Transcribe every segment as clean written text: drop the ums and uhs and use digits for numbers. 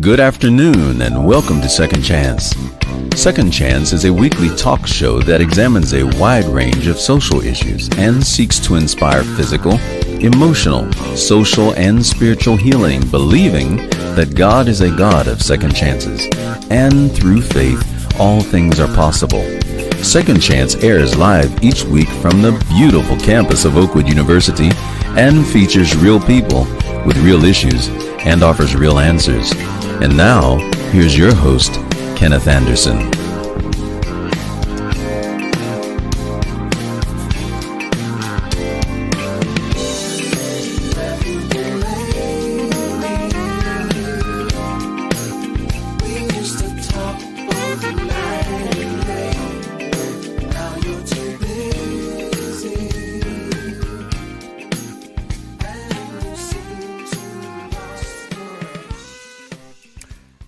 Good afternoon and welcome to Second Chance. Second Chance is a weekly talk show that examines a wide range of social issues and seeks to inspire physical, emotional, social, and spiritual healing, believing that God is a God of second chances, and through faith, all things are possible. Second Chance airs live each week from the beautiful campus of Oakwood University and features real people with real issues and offers real answers. And now, here's your host, Kenneth Anderson.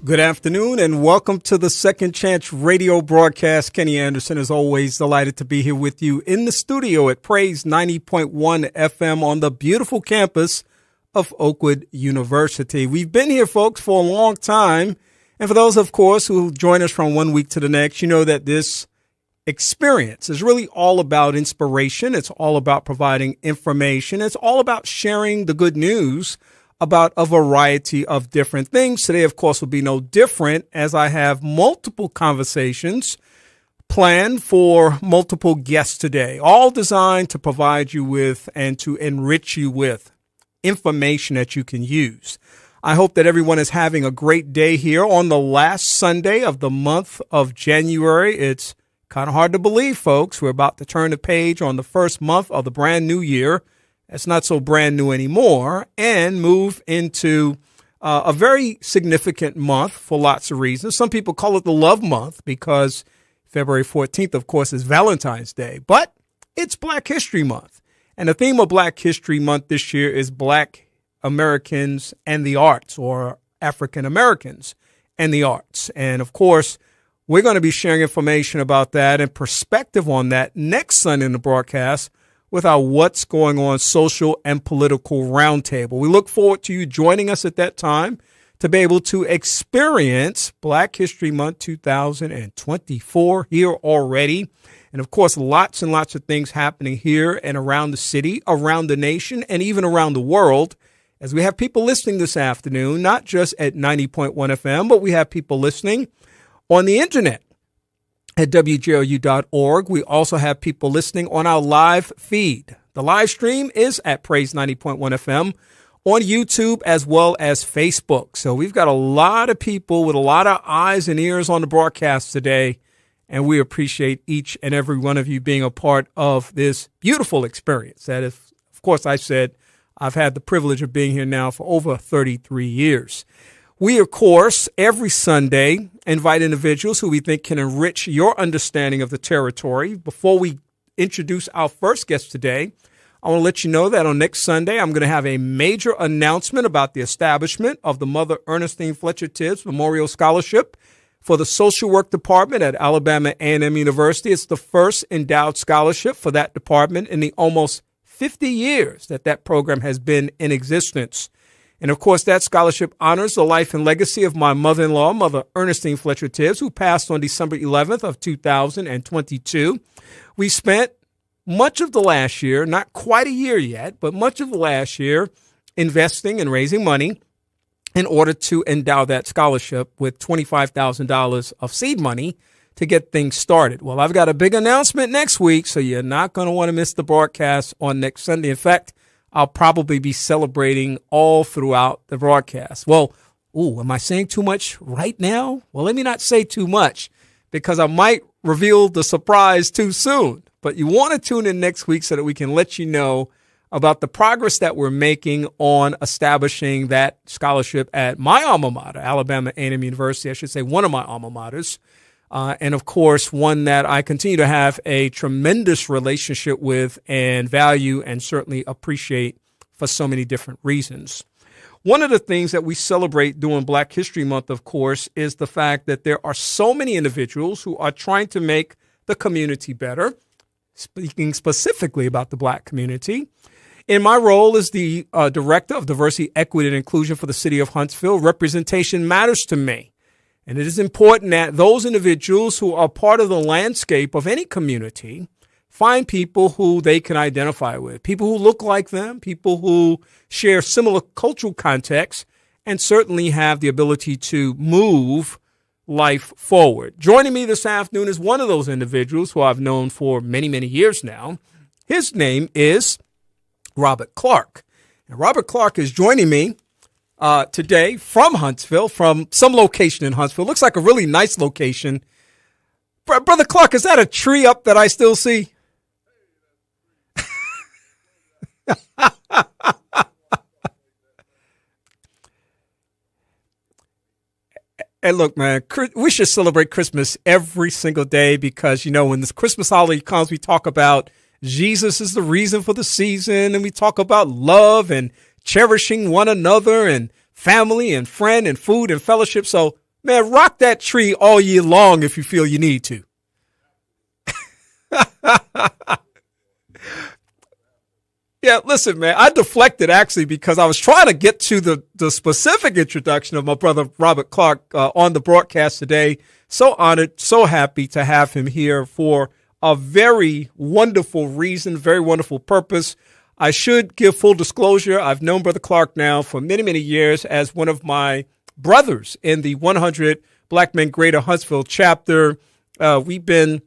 Good afternoon and welcome to the Second Chance radio broadcast. Kenny Anderson, as always, delighted to be here with you in the studio at Praise 90.1 FM on the beautiful campus of Oakwood University. We've been here, folks, for a long time. And for those, of course, who join us from one week to the next, you know that this experience is really all about inspiration. It's all about providing information. It's all about sharing the good news about a variety of different things. Today, of course, will be no different, as I have multiple conversations planned for multiple guests today, all designed to provide you with and to enrich you with information that you can use. I hope that everyone is having a great day here on the last Sunday of the month of January. It's kind of hard to believe, folks. We're about to turn the page on the first month of the brand new year. It's not so brand new anymore, and move into a very significant month for lots of reasons. Some people call it the love month because February 14th, of course, is Valentine's Day, but it's Black History Month. And the theme of Black History Month this year is Black Americans and the Arts, or African Americans and the Arts. And of course, we're going to be sharing information about that and perspective on that next Sunday in the broadcast with our What's Going On Social and Political Roundtable. We look forward to you joining us at that time to be able to experience Black History Month 2024 here already. And of course, lots and lots of things happening here and around the city, around the nation, and even around the world, as we have people listening this afternoon, not just at 90.1 FM, but we have people listening on the internet at WJOU.org. We also have people listening on our live feed. The live stream is at Praise 90.1 FM on YouTube as well as Facebook. So we've got a lot of people with a lot of eyes and ears on the broadcast today, and we appreciate each and every one of you being a part of this beautiful experience. That is, of course, I said I've had the privilege of being here now for over 33 years. We, of course, every Sunday invite individuals who we think can enrich your understanding of the territory. Before we introduce our first guest today, I want to let you know that on next Sunday, I'm going to have a major announcement about the establishment of the Mother Ernestine Fletcher Tibbs Memorial Scholarship for the Social Work Department at Alabama A&M University. It's the first endowed scholarship for that department in the almost 50 years that that program has been in existence. And, of course, that scholarship honors the life and legacy of my mother-in-law, Mother Ernestine Fletcher Tibbs, who passed on December 11th of 2022. We spent much of the last year, not quite a year yet, but much of the last year investing and raising money in order to endow that scholarship with $25,000 of seed money to get things started. Well, I've got a big announcement next week, so you're not going to want to miss the broadcast on next Sunday. In fact, I'll probably be celebrating all throughout the broadcast. Well, am I saying too much right now? Well, let me not say too much because I might reveal the surprise too soon. But you want to tune in next week so that we can let you know about the progress that we're making on establishing that scholarship at my alma mater, Alabama A&M University. I should say one of my alma maters. And, of course, one that I continue to have a tremendous relationship with and value and certainly appreciate for so many different reasons. One of the things that we celebrate during Black History Month, of course, is the fact that there are so many individuals who are trying to make the community better, speaking specifically about the Black community, In my role as the Director of Diversity, Equity, and Inclusion for the City of Huntsville, representation matters to me. And it is important that those individuals who are part of the landscape of any community find people who they can identify with, people who look like them, people who share similar cultural contexts, and certainly have the ability to move life forward. Joining me this afternoon is one of those individuals who I've known for many, many years now. His name is Robert Clark. And Robert Clark is joining me today from Huntsville, from some location in Huntsville. Looks like a really nice location. Brother Clark, is that a tree up that I still see? Hey, look, man, we should celebrate Christmas every single day because, you know, when this Christmas holiday comes, we talk about Jesus is the reason for the season, and we talk about love and cherishing one another and family and friend and food and fellowship. So, man, rock that tree all year long if you feel you need to. Yeah, listen, man, I deflected actually because I was trying to get to the specific introduction of my brother Robert Clark on the broadcast today. So honored, so happy to have him here for a very wonderful reason, very wonderful purpose. I should give full disclosure. I've known Brother Clark now for many, many years as one of my brothers in the 100 Black Men Greater Huntsville chapter. We've been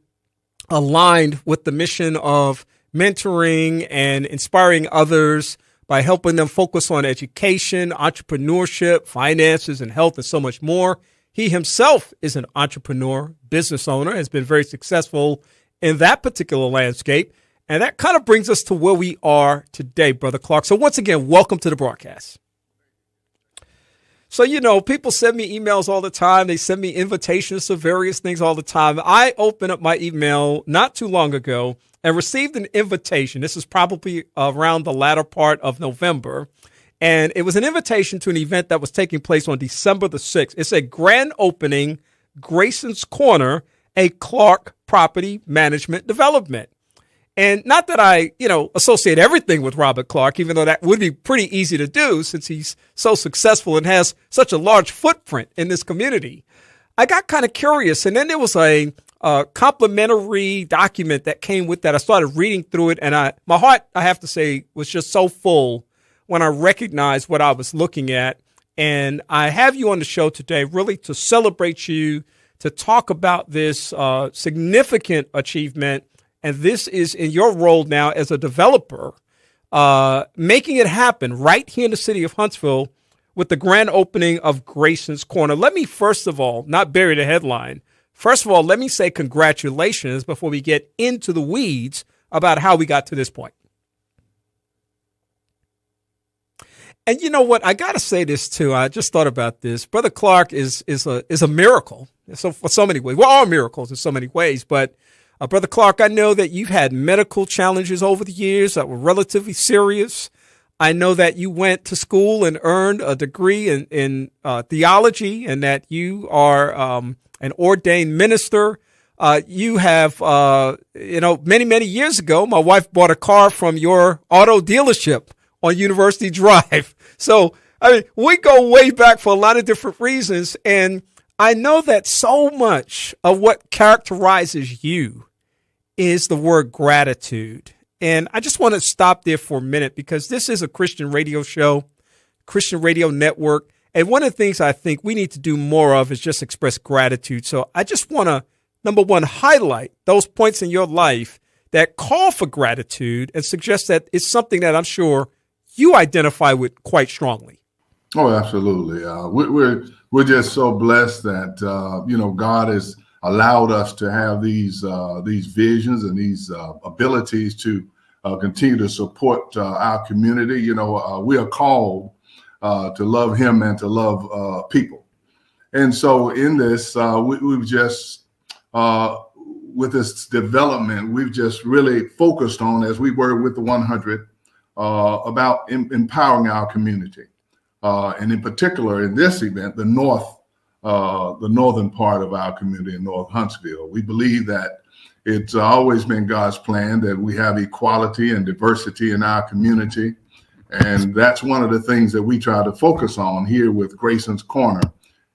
aligned with the mission of mentoring and inspiring others by helping them focus on education, entrepreneurship, finances, and health, and so much more. He himself is an entrepreneur, business owner, has been very successful in that particular landscape. And that kind of brings us to where we are today, Brother Clark. So once again, welcome to the broadcast. So, you know, people send me emails all the time. They send me invitations to various things all the time. I opened up my email not too long ago and received an invitation. This is probably around the latter part of November. And it was an invitation to an event that was taking place on December the 6th. It's a grand opening, Grayson's Corner, a Clark property management development. And not that I, associate everything with Robert Clark, even though that would be pretty easy to do since he's so successful and has such a large footprint in this community. I got kind of curious. And then there was a complimentary document that came with that. I started reading through it, and my heart, I have to say, was just so full when I recognized what I was looking at. And I have you on the show today really to celebrate you, to talk about this significant achievement. And this is in your role now as a developer, making it happen right here in the city of Huntsville with the grand opening of Grayson's Corner. Let me, first of all, not bury the headline. First of all, let me say congratulations before we get into the weeds about how we got to this point. And you know what? I got to say this, too. I just thought about this. Brother Clark is a miracle. So for so many ways. We're all miracles in so many ways. But Brother Clark, I know that you've had medical challenges over the years that were relatively serious. I know that you went to school and earned a degree in theology, and that you are an ordained minister. You have, many, many years ago, my wife bought a car from your auto dealership on University Drive. So, we go way back for a lot of different reasons. And I know that so much of what characterizes you is the word gratitude. And I just want to stop there for a minute because this is a Christian radio show, Christian radio network. And one of the things I think we need to do more of is just express gratitude. So I just want to, number one, highlight those points in your life that call for gratitude and suggest that it's something that I'm sure you identify with quite strongly. Oh, absolutely. We're just so blessed that, God has allowed us to have these visions and these abilities to continue to support our community. We are called to love him and to love people. And so in this, we've just, with this development, we've just really focused on, as we were with the 100, about empowering our community. And in particular, in this event, the northern part of our community in North Huntsville. We believe that It's always been God's plan that we have equality and diversity in our community. And that's one of the things that we try to focus on here with Grayson's Corner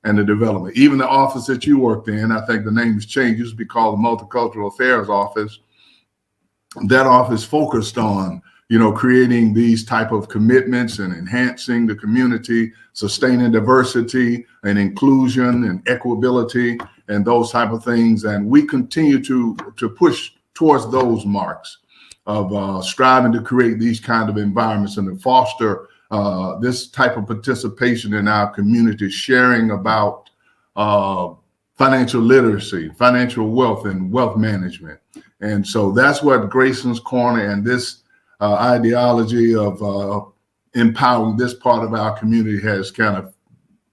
and the development. Even the office that you worked in, I think the name has changed, used to be called the Multicultural Affairs Office. That office focused on, creating these type of commitments and enhancing the community, sustaining diversity and inclusion and equability and those type of things. And we continue to push towards those marks of striving to create these kind of environments and to foster this type of participation in our community, sharing about financial literacy, financial wealth, and wealth management. And so that's what Grayson's Corner and this ideology of empowering this part of our community has kind of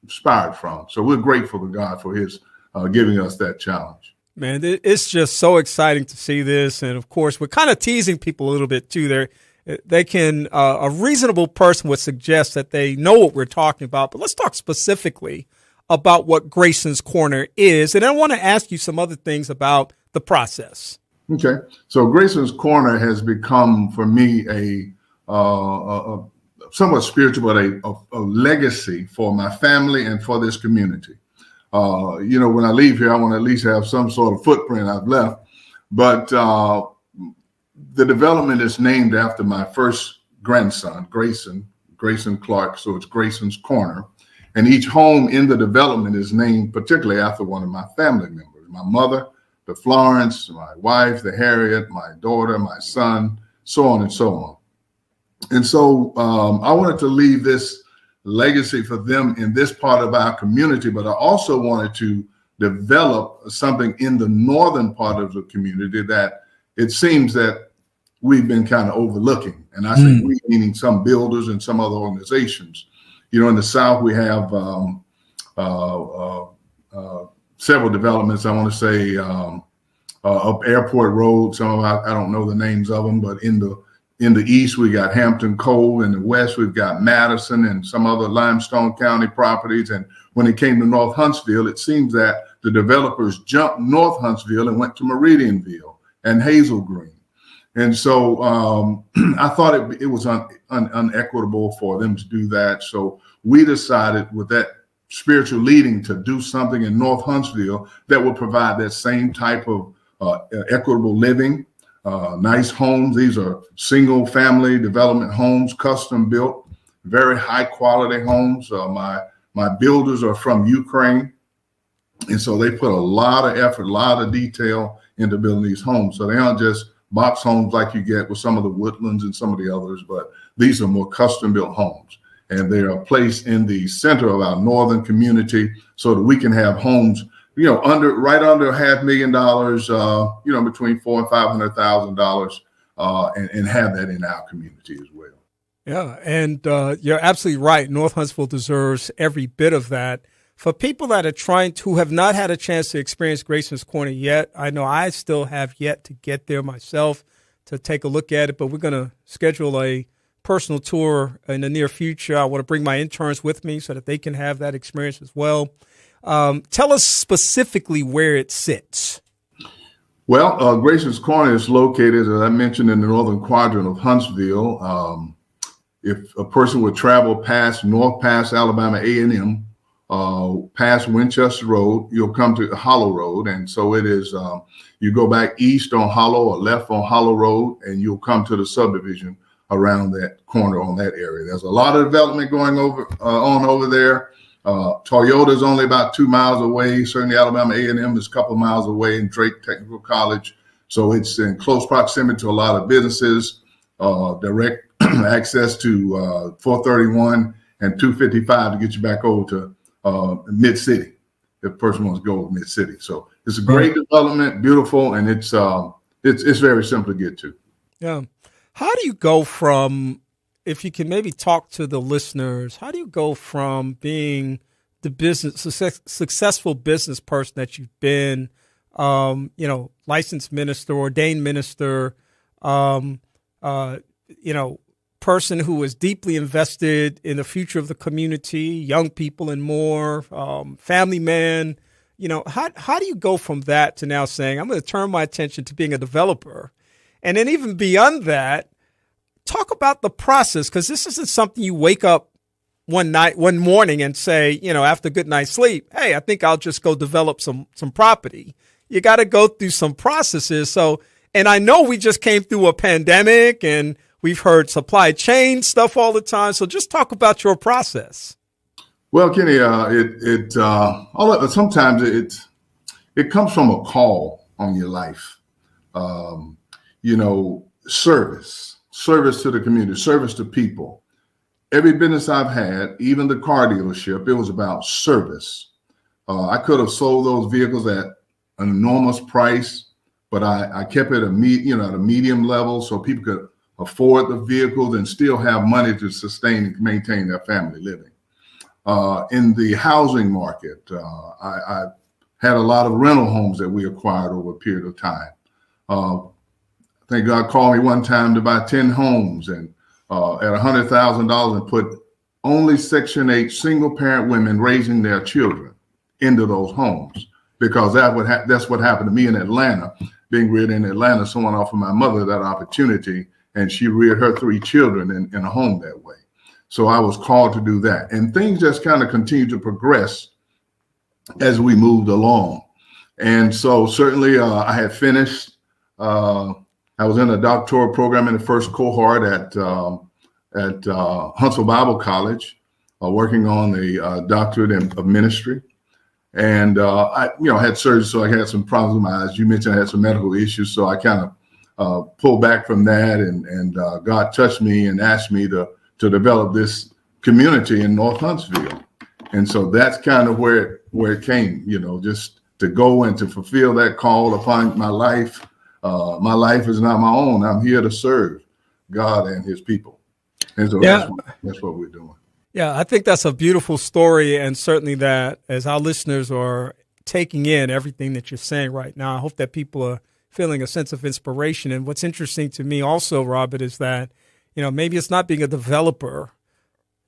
inspired from. So we're grateful to God for his giving us that challenge. Man, it's just so exciting to see this. And of course, we're kind of teasing people a little bit too. They can, a reasonable person would suggest that they know what we're talking about, but let's talk specifically about what Grayson's Corner is. And I want to ask you some other things about the process. Okay. So Grayson's Corner has become for me a somewhat spiritual, but a legacy for my family and for this community. When I leave here, I want to at least have some sort of footprint I've left. But the development is named after my first grandson, Grayson Clark. So it's Grayson's Corner. And each home in the development is named particularly after one of my family members, my mother, the Florence, my wife, the Harriet, my daughter, my son, so on and so on. And so I wanted to leave this legacy for them in this part of our community, but I also wanted to develop something in the northern part of the community that it seems that we've been kind of overlooking. And I say we, meaning some builders and some other organizations. In the South, we have several developments. I want to say up Airport Road. Some of I don't know the names of them, but in the East, we got Hampton Cove. In the West, we've got Madison and some other Limestone County properties. And when it came to North Huntsville, it seems that the developers jumped North Huntsville and went to Meridianville and Hazel Green. And so I thought it was unequitable for them to do that. So we decided with that spiritual leading to do something in North Huntsville that would provide that same type of equitable living. Nice homes. These are single family development homes, custom built, very high quality homes. My builders are from Ukraine. And so they put a lot of effort, a lot of detail into building these homes. So they aren't just box homes like you get with some of the Woodlands and some of the others, but these are more custom built homes. And they are placed in the center of our northern community so that we can have homes right under $500,000, between $400,000 and $500,000, and have that in our community as well. Yeah, and you're absolutely right. North Huntsville deserves every bit of that. For people that are who have not had a chance to experience Grayson's Corner yet, I know I still have yet to get there myself to take a look at it, but we're going to schedule a personal tour in the near future. I want to bring my interns with me so that they can have that experience as well. Tell us specifically where it sits. Well, Grayson's Corner is located, as I mentioned, in the northern quadrant of Huntsville. If a person would travel past Alabama A&M, past Winchester Road, you'll come to Hollow Road. And so it is, you go back east on Hollow or left on Hollow Road, and you'll come to the subdivision around that corner on that area. There's a lot of development going on over there. Toyota is only about 2 miles away. Certainly Alabama A&M is a couple of miles away, and Drake Technical College. So it's in close proximity to a lot of businesses, direct access to 431 and 255 to get you back over to Mid-City, if a person wants to go to Mid-City. So it's a great development, beautiful, and it's very simple to get to. Yeah. How do you go from, if you can maybe talk to the listeners, how do you go from being the successful business person that you've been, licensed minister, ordained minister, person who is deeply invested in the future of the community, young people and more, family man, how do you go from that to now saying, I'm going to turn my attention to being a developer? And then even beyond that, talk about the process, because this isn't something you wake up one morning and say, after a good night's sleep, hey, I think I'll just go develop some property. You got to go through some processes. So, and I know we just came through a pandemic and we've heard supply chain stuff all the time. So just talk about your process. Well, Kenny, sometimes it comes from a call on your life. Service to the community, service to people. Every business I've had, even the car dealership, it was about service. I could have sold those vehicles at an enormous price, but I kept it at a medium level so people could afford the vehicles and still have money to sustain and maintain their family living. In the housing market, I had a lot of rental homes that we acquired over a period of time. I think God called me one time to buy 10 homes and at $100,000 and put only Section 8 single parent women raising their children into those homes, because that's what happened to me in Atlanta. Being reared in Atlanta, someone offered my mother that opportunity, and she reared her 3 children in a home that way. So I was called to do that. And things just kind of continued to progress as we moved along. And so certainly I had finished. I was in a doctoral program in the first cohort at Huntsville Bible College, working on a doctorate of ministry. And I had surgery, so I had some problems with my eyes. You mentioned I had some medical issues, so I kind of pulled back from that. And God touched me and asked me to develop this community in North Huntsville. And so that's kind of where it came, just to go and to fulfill that call upon my life. My life is not my own. I'm here to serve God and his people. And so that's what we're doing. Yeah, I think that's a beautiful story. And certainly that as our listeners are taking in everything that you're saying right now, I hope that people are feeling a sense of inspiration. And what's interesting to me also, Robert, is that, maybe it's not being a developer.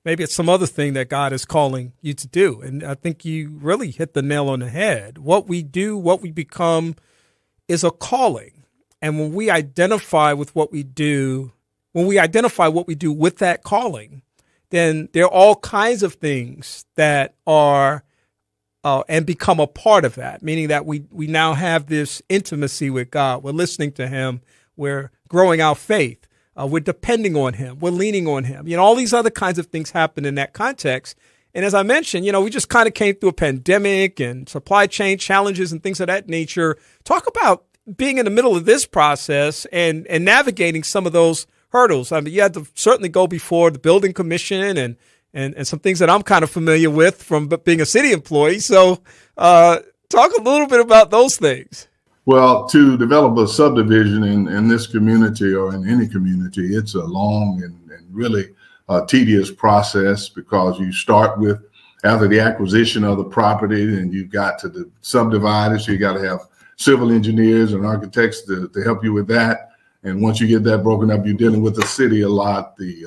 Maybe it's some other thing that God is calling you to do. And I think you really hit the nail on the head. What we do, what we become is a calling. And when we identify with what we do, with that calling, then there are all kinds of things that are and become a part of that, meaning that we now have this intimacy with God. We're listening to him. We're growing our faith. We're depending on him. We're leaning on him. All these other kinds of things happen in that context. And as I mentioned, we just kind of came through a pandemic and supply chain challenges and things of that nature. Talk about being in the middle of this process and navigating some of those hurdles. I mean, you had to certainly go before the building commission and some things that I'm kind of familiar with from being a city employee. So talk a little bit about those things. Well, to develop a subdivision in this community or in any community, it's a long and really tedious process, because you start with, after the acquisition of the property, and you've got to subdivide it. So you got to have civil engineers and architects to help you with that. And once you get that broken up, you're dealing with the city a lot, the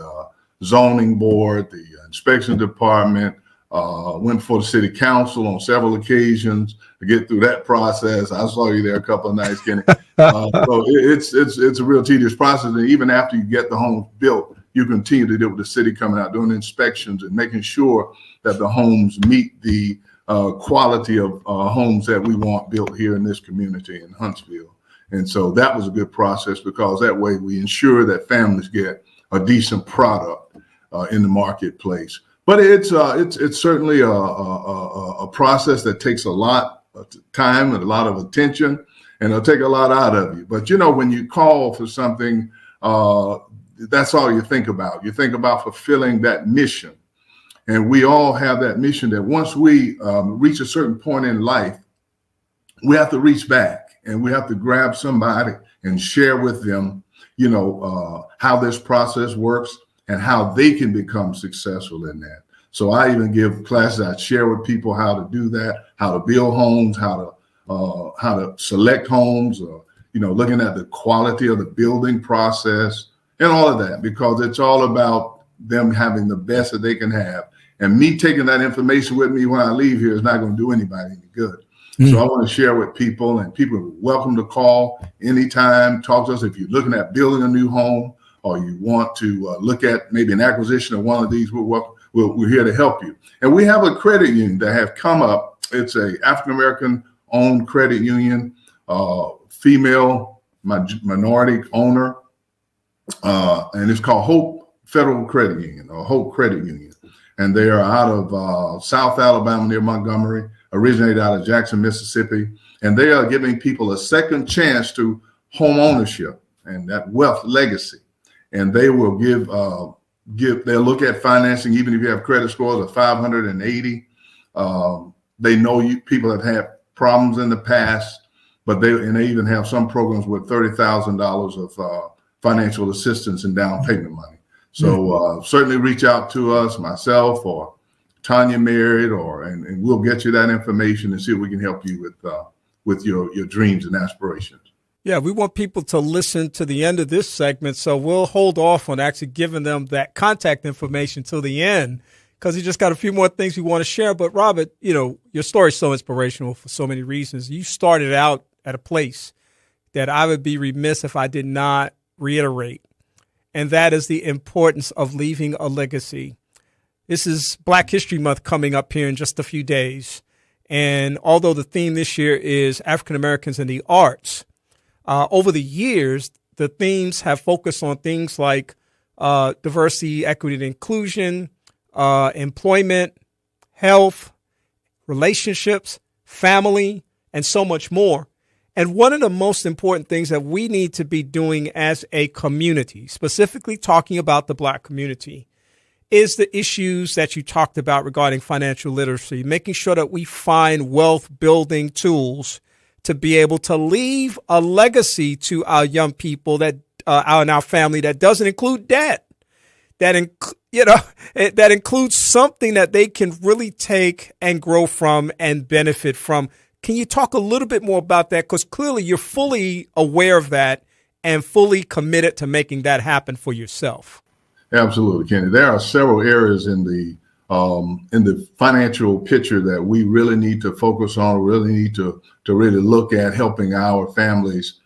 zoning board, the inspection department, went for the city council on several occasions to get through that process. I saw you there a couple of nights, Kenny. So it's a real tedious process. And even after you get the home built, you continue to deal with the city coming out, doing inspections and making sure that the homes meet the quality of homes that we want built here in this community in Huntsville. And so that was a good process, because that way we ensure that families get a decent product in the marketplace. But it's certainly a process that takes a lot of time and a lot of attention, and it'll take a lot out of you. But when you call for something, that's all you think about. You think about fulfilling that mission. And we all have that mission that once we reach a certain point in life, we have to reach back and we have to grab somebody and share with them, how this process works and how they can become successful in that. So I even give classes. I share with people how to do that, how to build homes, how to select homes, looking at the quality of the building process and all of that, because it's all about them having the best that they can have. And me taking that information with me when I leave here is not going to do anybody any good. So I want to share with people, and people are welcome to call anytime, talk to us. If you're looking at building a new home, or you want to look at maybe an acquisition of one of these, we're here to help you. And we have a credit union that have come up. It's a African-American owned credit union, female minority owner, and it's called Hope Federal Credit Union, or Hope Credit Union. And they are out of South Alabama near Montgomery, originated out of Jackson, Mississippi. And they are giving people a second chance to home ownership and that wealth legacy. And they will they'll look at financing, even if you have credit scores of 580. They know people have had problems in the past, but they even have some programs with $30,000 of financial assistance and down payment money. So certainly reach out to us, myself or Tanya Merritt, and we'll get you that information and see if we can help you with your dreams and aspirations. Yeah, we want people to listen to the end of this segment, so we'll hold off on actually giving them that contact information till the end, because we just got a few more things we want to share. But Robert, your story is so inspirational for so many reasons. You started out at a place that I would be remiss if I did not reiterate, and that is the importance of leaving a legacy. This is Black History Month coming up here in just a few days. And although the theme this year is African Americans in the arts, over the years, the themes have focused on things like diversity, equity, and inclusion, employment, health, relationships, family, and so much more. And one of the most important things that we need to be doing as a community, specifically talking about the Black community, is the issues that you talked about regarding financial literacy, making sure that we find wealth building tools to be able to leave a legacy to our young people that our family that doesn't include debt, that includes something that they can really take and grow from and benefit from. Can you talk a little bit more about that? Because clearly you're fully aware of that and fully committed to making that happen for yourself. Absolutely, Kenny. There are several areas in the financial picture that we really need to focus on, really need to really look at helping our families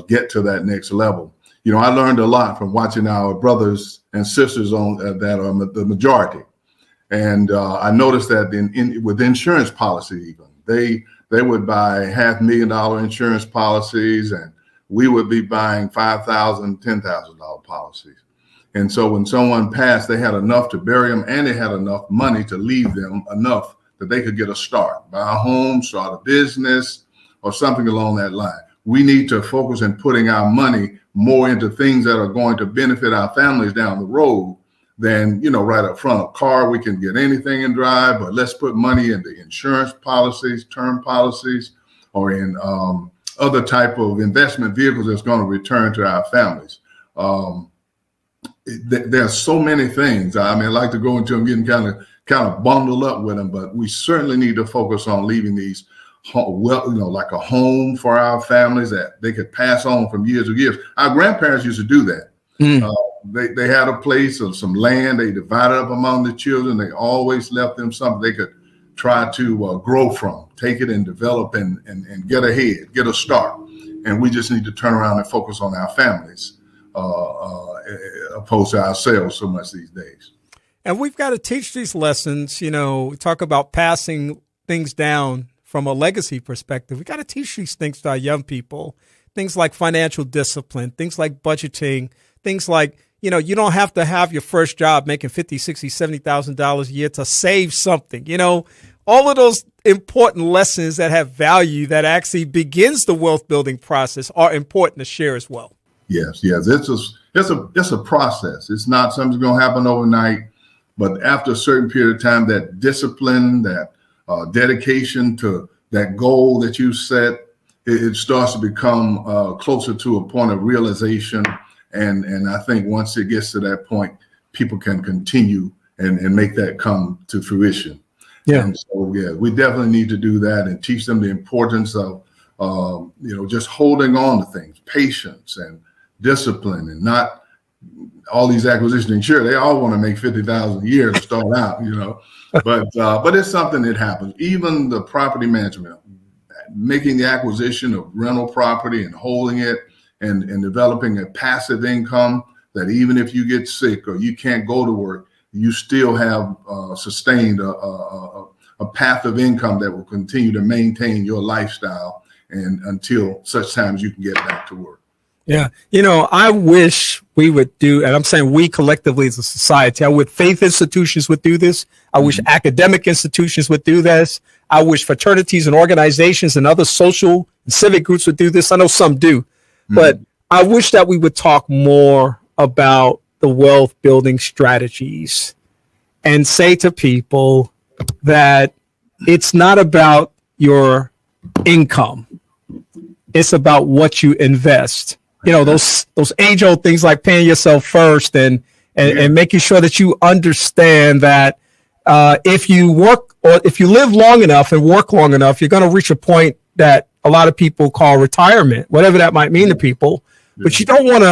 get to that next level. I learned a lot from watching our brothers and sisters on that are the majority. And I noticed that with insurance policy, even they would buy $500,000 insurance policies, and we would be buying $5,000, $10,000 policies. And so when someone passed, they had enough to bury them, and they had enough money to leave them enough that they could get a start, buy a home, start a business, or something along that line. We need to focus on putting our money more into things that are going to benefit our families down the road than, right up front. A car, we can get anything and drive, but let's put money into insurance policies, term policies, or in other type of investment vehicles that's going to return to our families. There are so many things. I like to go into them, getting kind of bundled up with them, but we certainly need to focus on leaving these, like a home for our families that they could pass on from years to years. Our grandparents used to do that. They had a place of some land. They divided up among the children. They always left them something they could try to grow from, take it and develop and get ahead, get a start. And we just need to turn around and focus on our families. Opposed to ourselves so much these days. And we've got to teach these lessons. We talk about passing things down from a legacy perspective. We got to teach these things to our young people, things like financial discipline, things like budgeting, things like, you don't have to have your first job making $50,000, $60,000, $70,000 a year to save something. All of those important lessons that have value that actually begins the wealth building process are important to share as well. Yes. It's a process. It's not something that's going to happen overnight, but after a certain period of time, that discipline, that dedication to that goal that you set, it starts to become closer to a point of realization. And I think once it gets to that point, people can continue and make that come to fruition. Yeah. And so, we definitely need to do that and teach them the importance of, just holding on to things, patience and discipline, and not all these acquisitions. Sure, they all want to make $50,000 a year to start out, but it's something that happens. Even the property management, making the acquisition of rental property and holding it and developing a passive income that even if you get sick or you can't go to work, you still have sustained a path of income that will continue to maintain your lifestyle and until such times you can get back to work. Yeah. I wish we would do, and I'm saying we collectively as a society, I would faith institutions would do this. I wish academic institutions would do this. I wish fraternities and organizations and other social and civic groups would do this. I know some do, but I wish that we would talk more about the wealth building strategies and say to people that it's not about your income. It's about what you invest. Those age old things like paying yourself first and making sure that you understand that if you work or if you live long enough and work long enough, you're going to reach a point that a lot of people call retirement, whatever that might mean to people. But you don't want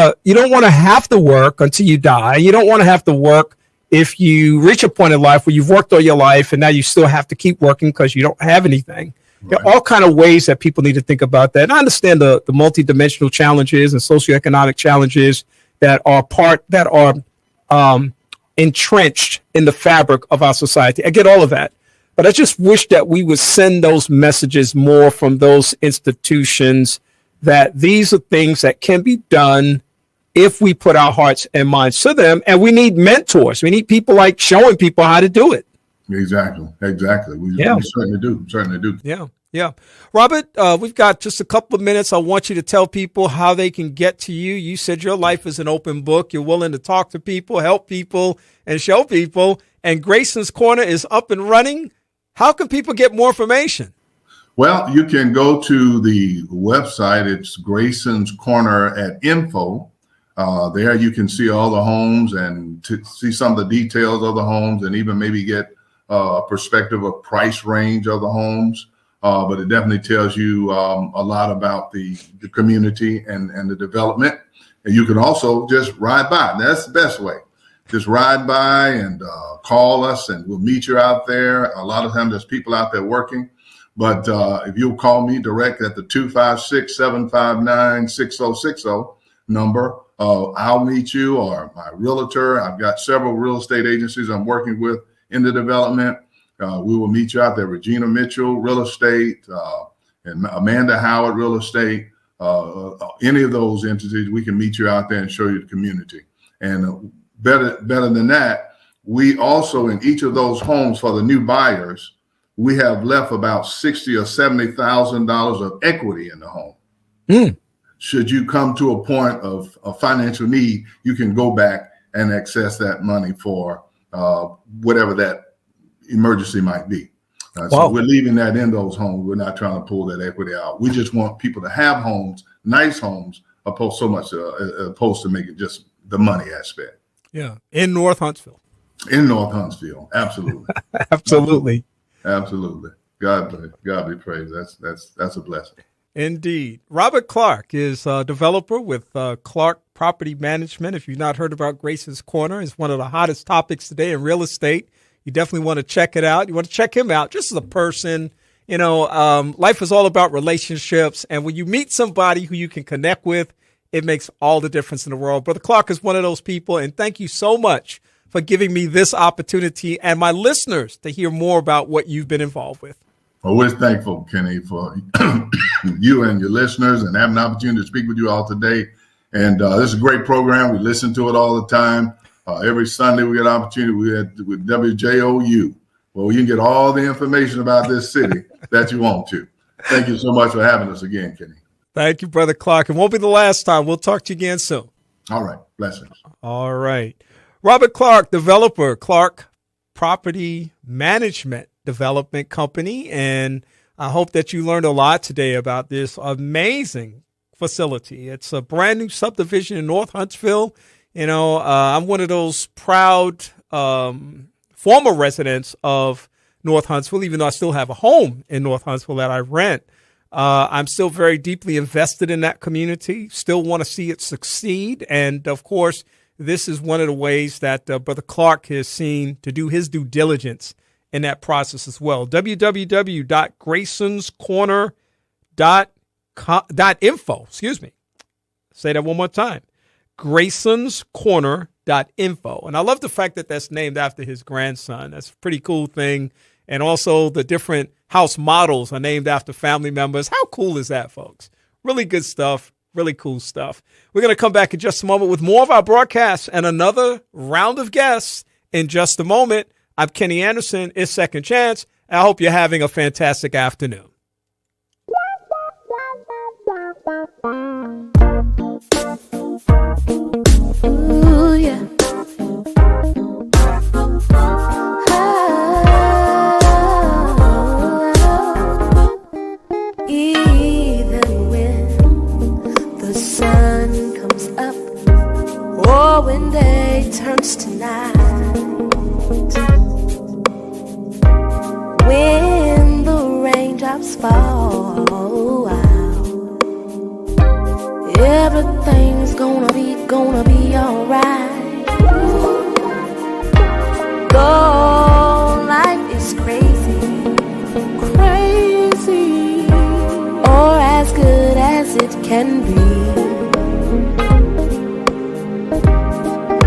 to have to work until you die. You don't want to have to work if you reach a point in life where you've worked all your life and now you still have to keep working because you don't have anything. Right. There are all kind of ways that people need to think about that. And I understand the multidimensional challenges and socioeconomic challenges that are entrenched in the fabric of our society. I get all of that. But I just wish that we would send those messages more from those institutions that these are things that can be done if we put our hearts and minds to them. And we need mentors. We need people like showing people how to do it. Exactly. We certainly do. Yeah. Robert, we've got just a couple of minutes. I want you to tell people how they can get to you. You said your life is an open book. You're willing to talk to people, help people, and show people. And Grayson's Corner is up and running. How can people get more information? Well, you can go to the website. It's Grayson's Corner at info. There you can see all the homes and see some of the details of the homes and even maybe get a perspective of price range of the homes. But it definitely tells you a lot about the community and the development. And you can also just ride by. That's the best way. Just ride by and call us and we'll meet you out there. A lot of times there's people out there working. But if you'll call me direct at the 256-759-6060 number, I'll meet you or my realtor. I've got several real estate agencies I'm working with in the development. We will meet you out there. Regina Mitchell, Real Estate, and Amanda Howard, Real Estate. Any of those entities, we can meet you out there and show you the community. And better than that, we also in each of those homes for the new buyers, we have left about $60,000 or $70,000 of equity in the home. Should you come to a point of financial need, you can go back and access that money for whatever that emergency might be. So we're leaving that in those homes. We're not trying to pull that equity out. We just want people to have homes, nice homes, opposed to making just the money aspect. Yeah, in North Huntsville. Absolutely. Absolutely. God be praised. That's a blessing. Indeed. Robert Clark is a developer with Clark Property Management. If you've not heard about Grayson's Corner, it's one of the hottest topics today in real estate. You definitely want to check it out. You want to check him out just as a person. Life is all about relationships. And when you meet somebody who you can connect with, it makes all the difference in the world. Brother Clark is one of those people. And thank you so much for giving me this opportunity and my listeners to hear more about what you've been involved with. Always thankful, Kenny, for you and your listeners and having an opportunity to speak with you all today. And this is a great program. We listen to it all the time. Every Sunday we get an opportunity with WJOU. Well, you can get all the information about this city that you want to. Thank you so much for having us again, Kenny. Thank you, Brother Clark. It won't be the last time. We'll talk to you again soon. All right. Blessings. All right. Robert Clark, developer, Clark Property Management Development Company. And I hope that you learned a lot today about this amazing facility. It's a brand new subdivision in North Huntsville. I'm one of those proud former residents of North Huntsville, even though I still have a home in North Huntsville that I rent. I'm still very deeply invested in that community, still want to see it succeed. And, of course, this is one of the ways that Brother Clark has seen to do his due diligence in that process as well. www.graysonscorner.com Info. Excuse me. Say that one more time. Grayson'sCorner.info. And I love the fact that that's named after his grandson. That's a pretty cool thing. And also the different house models are named after family members. How cool is that, folks? Really good stuff. Really cool stuff. We're going to come back in just a moment with more of our broadcasts and another round of guests in just a moment. I'm Kenny Anderson. It's Second Chance. I hope you're having a fantastic afternoon. Ooh, yeah. Even when the sun comes up or when day turns to night, when the raindrops fall out, everything's gonna be alright. Though life is crazy, or as good as it can be,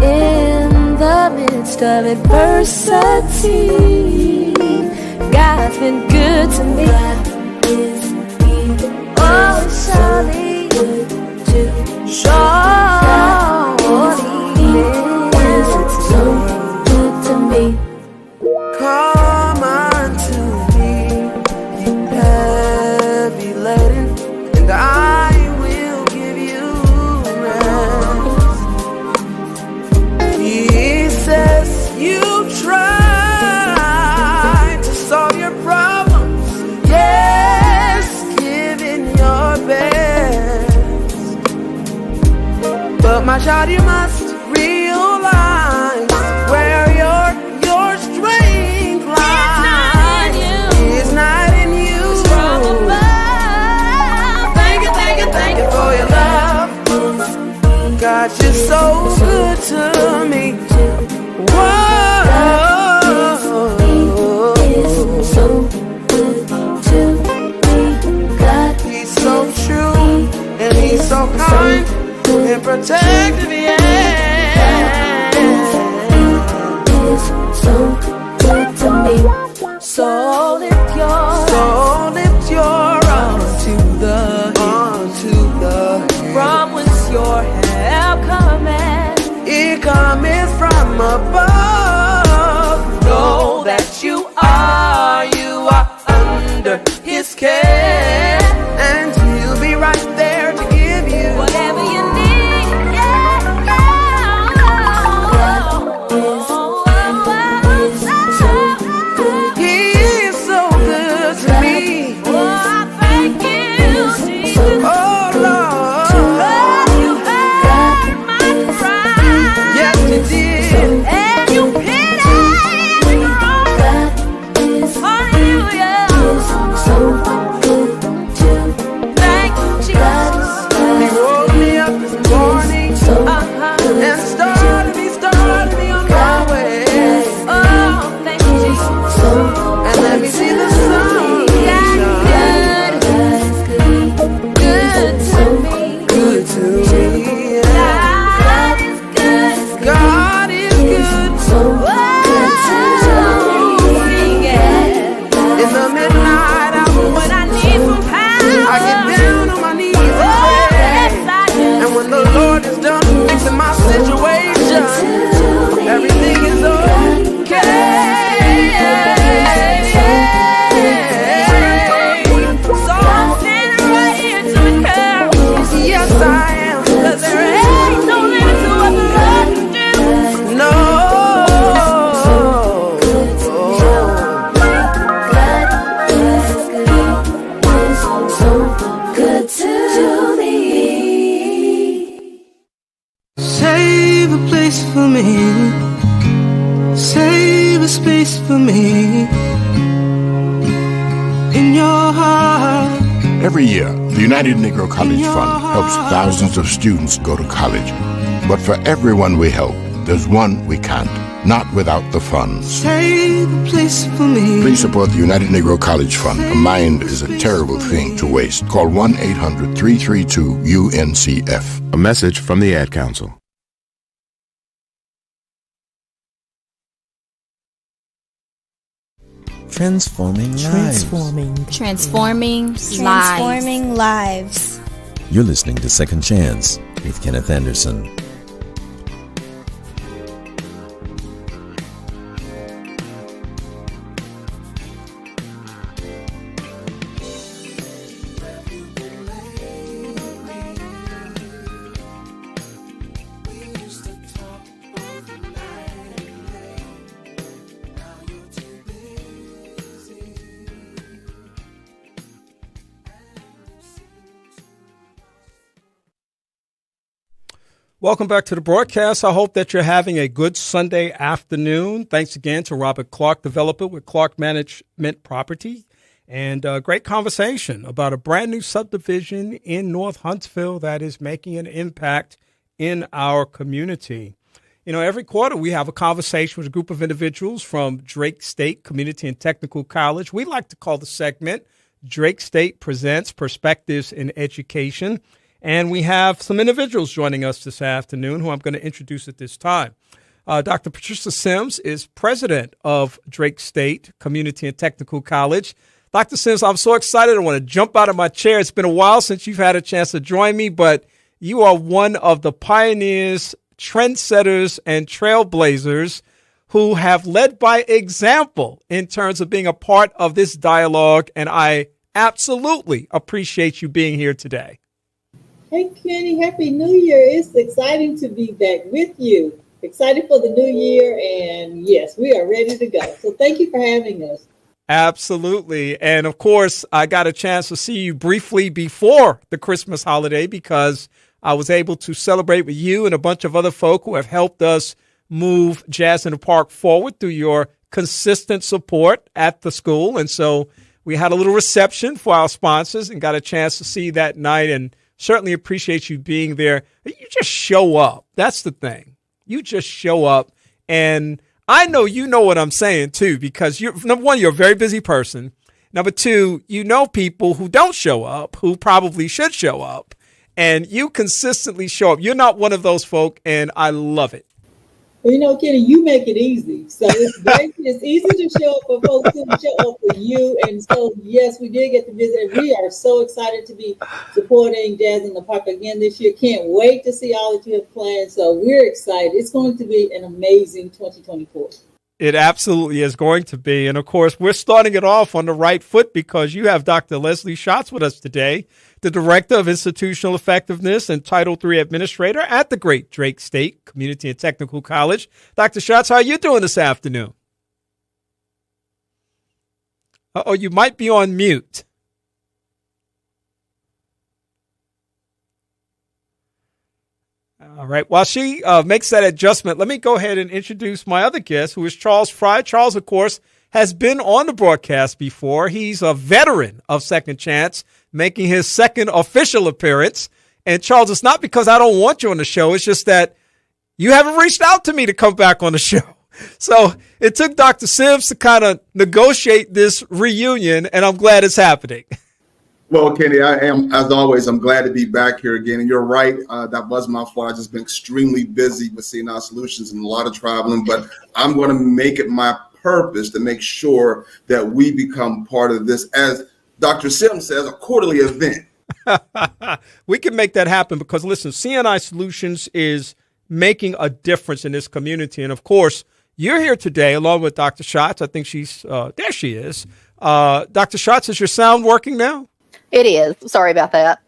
in the midst of adversity, God's been good to me. God is oh, surely good to so good to me. Come unto me, ye heavy laden, and I will give you rest. He says you try to solve your problems, yes, giving your best. But my child, you must realize where your strength lies. It's not in you. It's from above. Thank you for your love. God, you're so good to me. Whoa. So good to me. God, he's so true and he's so kind and protective, yeah. So good to me. So lift your arms to the from whence your help cometh. It cometh from above. Know that you are under his care, and he'll be right there to give you whatever you need. Every year, the United Negro College Fund helps thousands of students go to college. But for everyone we help, there's one we can't. not without the fun. Save a place for me. Please support the United Negro College Fund. A mind is a terrible thing to waste. Call 1-800-332-UNCF. A message from the Ad Council. Transforming lives. Transforming lives. You're listening to Second Chance with Kenneth Anderson. Welcome back to the broadcast. I hope that you're having a good Sunday afternoon. Thanks again to Robert Clark, developer with Clark Management Property. And a great conversation about a brand new subdivision in North Huntsville that is making an impact in our community. You know, every quarter we have a conversation with a group of individuals from Drake State Community and Technical College. We like to call the segment Drake State Presents Perspectives in Education. And we have some individuals joining us this afternoon who I'm going to introduce at this time. Dr. Patricia Sims is president of Drake State Community and Technical College. Dr. Sims, I'm so excited. I want to jump out of my chair. It's been a while since you've had a chance to join me, but you are one of the pioneers, trendsetters, and trailblazers who have led by example in terms of being a part of this dialogue. And I absolutely appreciate you being here today. Hey, Kenny, Happy New Year. It's exciting to be back with you. Excited for the new year. And yes, we are ready to go. So thank you for having us. Absolutely. And of course, I got a chance to see you briefly before the Christmas holiday because I was able to celebrate with you and a bunch of other folk who have helped us move Jazz in the Park forward through your consistent support at the school. And so we had a little reception for our sponsors and got a chance to see that night, and certainly appreciate you being there. You just show up. That's the thing. You just show up. And I know you know what I'm saying, too, because number one, you're a very busy person. Number two, you know people who don't show up, who probably should show up. And you consistently show up. You're not one of those folk, and I love it. Well, you know, Kenny, you make it easy. So it's easy to show up for folks who show up for you. And so, yes, we did get to visit. We are so excited to be supporting Jazz in the Park again this year. Can't wait to see all that you have planned. So we're excited. It's going to be an amazing 2024. It absolutely is going to be. And, of course, we're starting it off on the right foot because you have Dr. Lesley Schatz with us today, the Director of Institutional Effectiveness and Title III Administrator at the great Drake State Community and Technical College. Dr. Schatz, how are you doing this afternoon? Uh-oh, you might be on mute. All right. While she makes that adjustment, let me go ahead and introduce my other guest, who is Charles Frye. Charles, of course, has been on the broadcast before. He's a veteran of Second Chance, making his second official appearance. And Charles, it's not because I don't want you on the show. It's just that you haven't reached out to me to come back on the show. So it took Dr. Sims to kind of negotiate this reunion, and I'm glad it's happening. Well, Kenny, I am, as always, I'm glad to be back here again. And you're right, that was my fault. I've just been extremely busy with C&I Solutions and a lot of traveling, but I'm going to make it my purpose to make sure that we become part of this, as Dr. Sims says, a quarterly event. We can make that happen because, listen, C&I Solutions is making a difference in this community. And, of course, you're here today along with Dr. Schatz. I think she's there she is. Dr. Schatz, is your sound working now? It is. Sorry about that.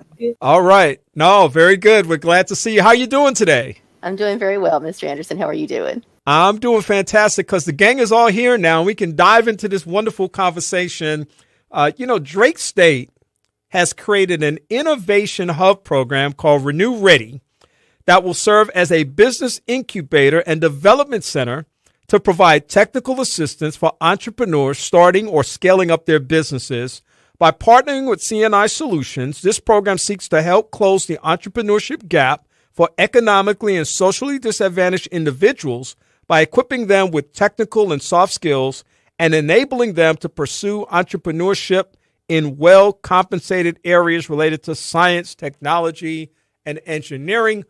All right. No, very good. We're glad to see you. How are you doing today? I'm doing very well, Mr. Anderson. How are you doing? I'm doing fantastic because the gang is all here now. We can dive into this wonderful conversation. Drake State has created an innovation hub program called ReneuRedi that will serve as a business incubator and development center to provide technical assistance for entrepreneurs starting or scaling up their businesses. By partnering with C&I Solutions, this program seeks to help close the entrepreneurship gap for economically and socially disadvantaged individuals by equipping them with technical and soft skills and enabling them to pursue entrepreneurship in well-compensated areas related to science, technology, and engineering.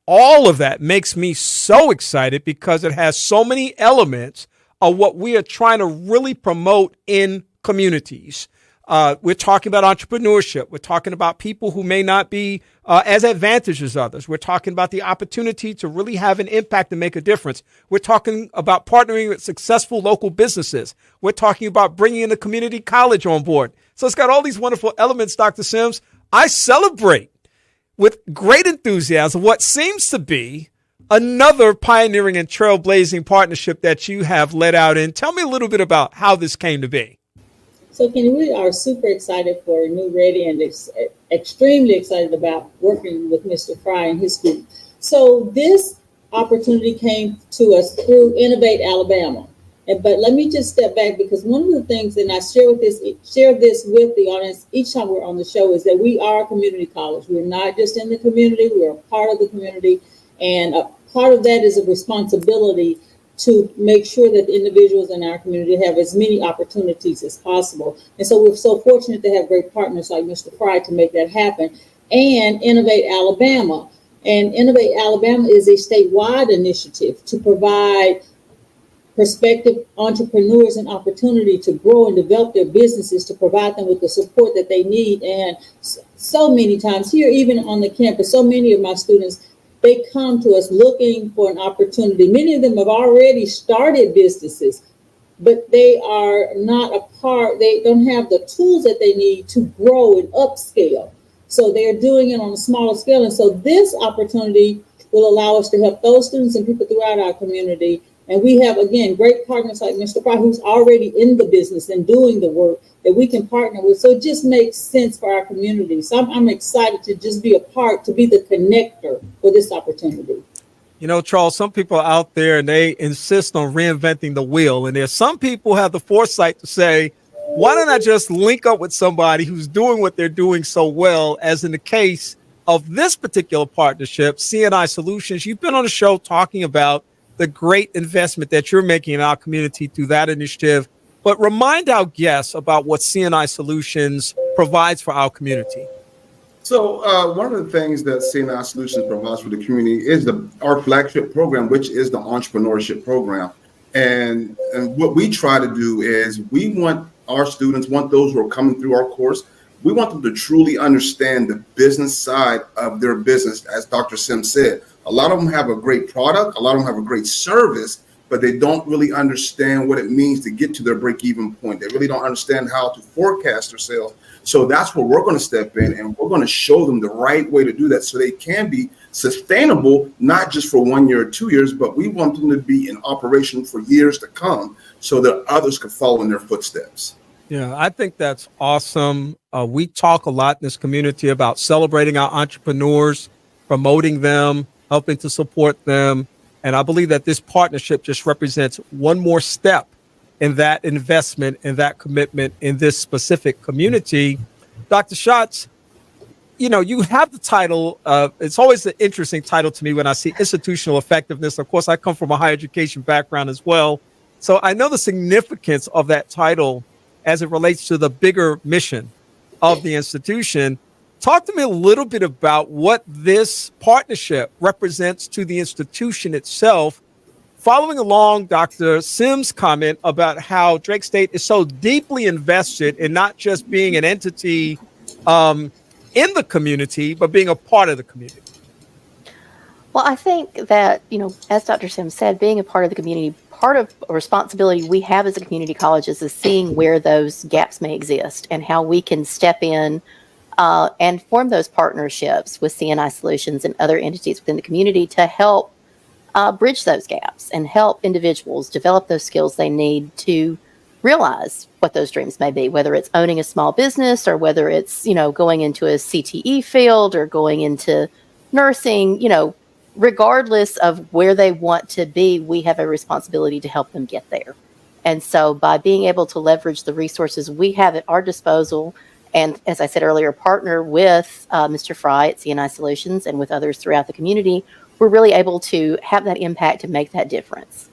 All of that makes me so excited because it has so many elements of what we are trying to really promote in communities. We're talking about entrepreneurship. We're talking about people who may not be as advantaged as others. We're talking about the opportunity to really have an impact and make a difference. We're talking about partnering with successful local businesses. We're talking about bringing in a community college on board. So it's got all these wonderful elements, Dr. Sims. I celebrate with great enthusiasm what seems to be another pioneering and trailblazing partnership that you have led out in. Tell me a little bit about how this came to be. So, Kenny, we are super excited for ReneuRedi and extremely excited about working with Mr. Frye and his group. So this opportunity came to us through Innovate Alabama. But let me just step back, because one of the things, and I share this with the audience each time we're on the show, is that we are a community college. We're not just in the community, we're a part of the community. And a part of that is a responsibility to make sure that the individuals in our community have as many opportunities as possible. And so we're so fortunate to have great partners like Mr. Frye to make that happen. And Innovate Alabama. And Innovate Alabama is a statewide initiative to provide prospective entrepreneurs an opportunity to grow and develop their businesses, to provide them with the support that they need. And so many times here, even on the campus, so many of my students, they come to us looking for an opportunity. Many of them have already started businesses, but they are not a part, they don't have the tools that they need to grow and upscale. So they're doing it on a smaller scale. And so this opportunity will allow us to help those students and people throughout our community. And we have, again, great partners like Mr. Frye, who's already in the business and doing the work that we can partner with. So it just makes sense for our community. So I'm excited to just be a part, to be the connector for this opportunity. You know, Charles, some people out there, and they insist on reinventing the wheel. And there's some people who have the foresight to say, why don't I just link up with somebody who's doing what they're doing so well, as in the case of this particular partnership, CNI Solutions. You've been on the show talking about the great investment that you're making in our community through that initiative. But remind our guests about what CNI Solutions provides for our community. So one of the things that CNI Solutions provides for the community is our flagship program, which is the entrepreneurship program. And what we try to do is we want our students, those who are coming through our course, we want them to truly understand the business side of their business. As Dr. Sims said, a lot of them have a great product, a lot of them have a great service, but they don't really understand what it means to get to their break-even point. They really don't understand how to forecast their sales. So that's where we're going to step in, and we're going to show them the right way to do that so they can be sustainable, not just for 1 year or 2 years, but we want them to be in operation for years to come so that others can follow in their footsteps. Yeah, I think that's awesome. We talk a lot in this community about celebrating our entrepreneurs, promoting them, helping to support them. And I believe that this partnership just represents one more step in that investment, in that commitment in this specific community. Dr. Schatz, you know, you have the title. It's always an interesting title to me when I see institutional effectiveness. Of course, I come from a higher education background as well. So I know the significance of that title as it relates to the bigger mission of the institution. Talk to me a little bit about what this partnership represents to the institution itself, following along Dr. Sims' comment about how Drake State is so deeply invested in not just being an entity in the community, but being a part of the community. Well, I think that, you know, as Dr. Sims said, being a part of the community, part of a responsibility we have as a community college is seeing where those gaps may exist and how we can step in and form those partnerships with CNI Solutions and other entities within the community to help bridge those gaps and help individuals develop those skills they need to realize what those dreams may be, whether it's owning a small business or whether it's, you know, going into a CTE field or going into nursing, you know, regardless of where they want to be, we have a responsibility to help them get there. And so by being able to leverage the resources we have at our disposal, and as I said earlier, partner with Mr. Frye at CNI Solutions and with others throughout the community, we're really able to have that impact and make that difference.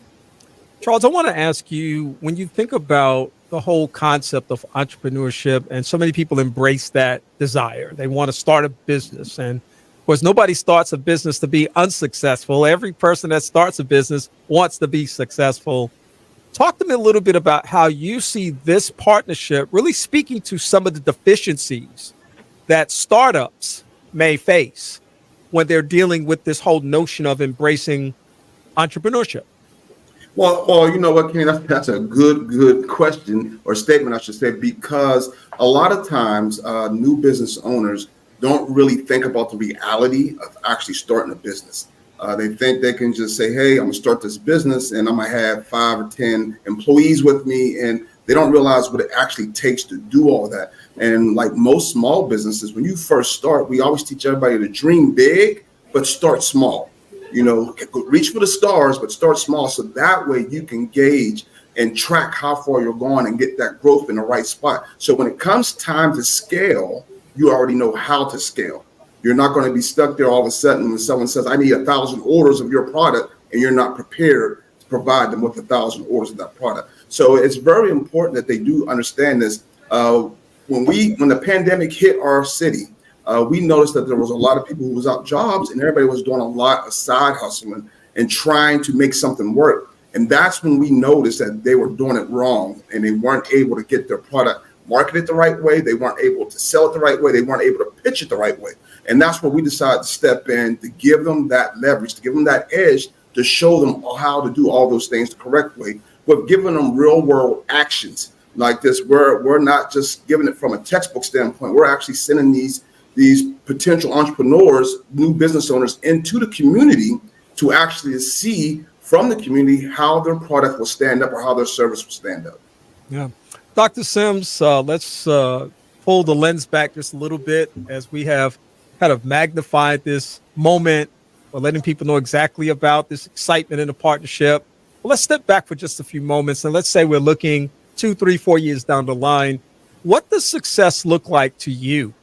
Charles, I want to ask you, when you think about the whole concept of entrepreneurship, and so many people embrace that desire, they want to start a business. And of course, nobody starts a business to be unsuccessful. Every person that starts a business wants to be successful. Talk to me a little bit about how you see this partnership really speaking to some of the deficiencies that startups may face when they're dealing with this whole notion of embracing entrepreneurship. Well, you know what, Kenny, that's a good question, or statement, I should say, because a lot of times new business owners don't really think about the reality of actually starting a business. They think they can just say, hey, I'm gonna start this business and I'm gonna have 5 or 10 employees with me, and they don't realize what it actually takes to do all that. And like most small businesses, when you first start, we always teach everybody to dream big, but start small. You know, reach for the stars, but start small. So that way you can gauge and track how far you're going and get that growth in the right spot. So when it comes time to scale, you already know how to scale. You're not going to be stuck there all of a sudden when someone says, I need 1,000 orders of your product, and you're not prepared to provide them with 1,000 orders of that product. So it's very important that they do understand this. When the pandemic hit our city, we noticed that there was a lot of people who was out jobs, and everybody was doing a lot of side hustling and trying to make something work. And that's when we noticed that they were doing it wrong, and they weren't able to get their product marketed the right way. They weren't able to sell it the right way. They weren't able to pitch it the right way. And that's where we decided to step in to give them that leverage, to give them that edge, to show them how to do all those things the correct way, but giving them real world actions like this. We're not just giving it from a textbook standpoint. We're actually sending these potential entrepreneurs, new business owners into the community to actually see from the community how their product will stand up or how their service will stand up. Yeah. Dr. Sims, let's pull the lens back just a little bit as we have kind of magnified this moment. We're letting people know exactly about this excitement in the partnership. Well, let's step back for just a few moments, and let's say we're looking 2, 3, 4 years down the line. What does success look like to you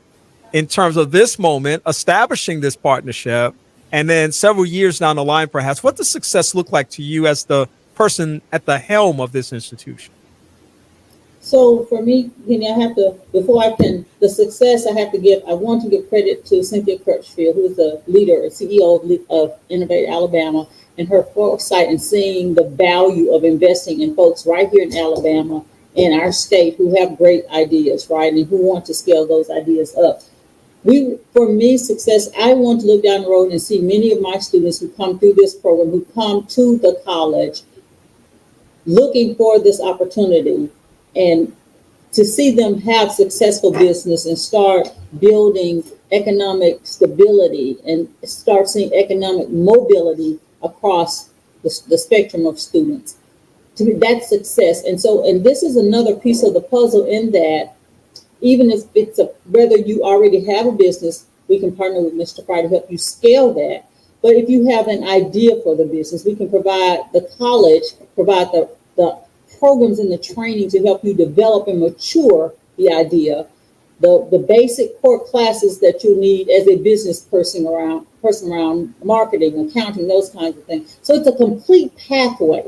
in terms of this moment, establishing this partnership, and then several years down the line, perhaps? What does success look like to you as the person at the helm of this institution? So for me, Kenny, I have to, the success I want to give credit to Cynthia Crutchfield, who is the leader, CEO of Innovate Alabama, and her foresight in seeing the value of investing in folks right here in Alabama and our state who have great ideas, right, and who want to scale those ideas up. For me, success, I want to look down the road and see many of my students who come through this program, who come to the college looking for this opportunity, and to see them have successful business and start building economic stability and start seeing economic mobility across the spectrum of students. To me, that's success. And this is another piece of the puzzle, in that even if whether you already have a business, we can partner with Mr. Frye to help you scale that. But if you have an idea for the business, we can provide the programs and the training to help you develop and mature the idea, the basic core classes that you need as a business person around marketing, accounting, those kinds of things. So it's a complete pathway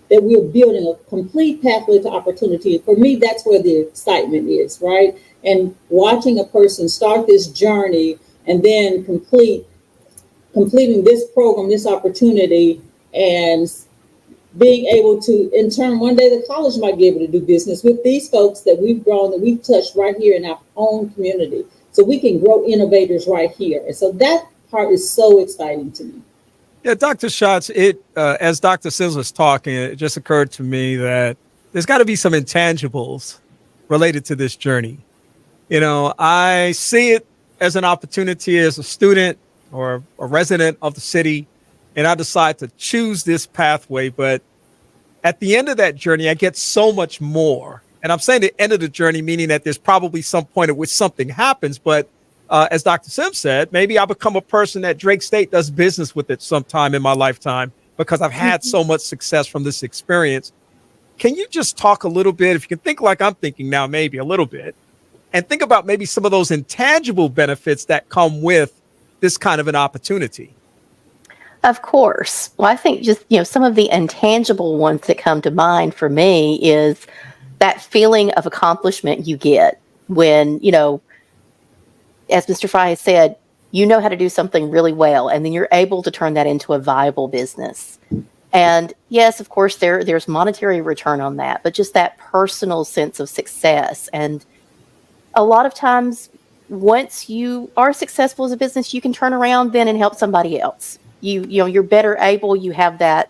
that we're building, a complete pathway to opportunity. For me, that's where the excitement is, right? And watching a person start this journey and then completing this program, this opportunity, and being able to, in turn, one day the college might be able to do business with these folks that we've grown, that we've touched right here in our own community. So we can grow innovators right here. And so that part is so exciting to me. Yeah, Dr. Schatz, as Dr. Sims was talking, it just occurred to me that there's got to be some intangibles related to this journey. You know, I see it as an opportunity as a student or a resident of the city, and I decide to choose this pathway. But at the end of that journey, I get so much more. And I'm saying the end of the journey, meaning that there's probably some point at which something happens. But as Dr. Sims said, maybe I'll become a person that Drake State does business with it sometime in my lifetime because I've had so much success from this experience. Can you just talk a little bit, if you can think like I'm thinking now, maybe a little bit, and think about maybe some of those intangible benefits that come with this kind of an opportunity? Of course. Well, I think just, some of the intangible ones that come to mind for me is that feeling of accomplishment you get when, as Mr. Frye said, you know how to do something really well, and then you're able to turn that into a viable business. And yes, of course, there's monetary return on that, but just that personal sense of success. And a lot of times, once you are successful as a business, you can turn around then and help somebody else. You're better able, you have that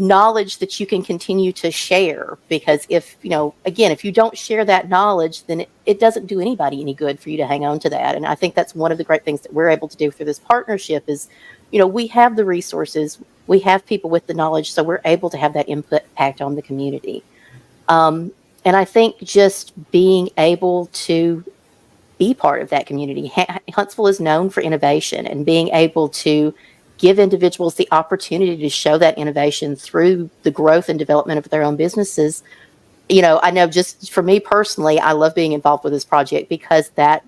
knowledge that you can continue to share, because if you don't share that knowledge, then it doesn't do anybody any good for you to hang on to that. And I think that's one of the great things that we're able to do through this partnership is, we have the resources, we have people with the knowledge, so we're able to have that impact on the community. And I think just being able to be part of that community. Huntsville is known for innovation, and being able to give individuals the opportunity to show that innovation through the growth and development of their own businesses. I know just for me personally, I love being involved with this project because that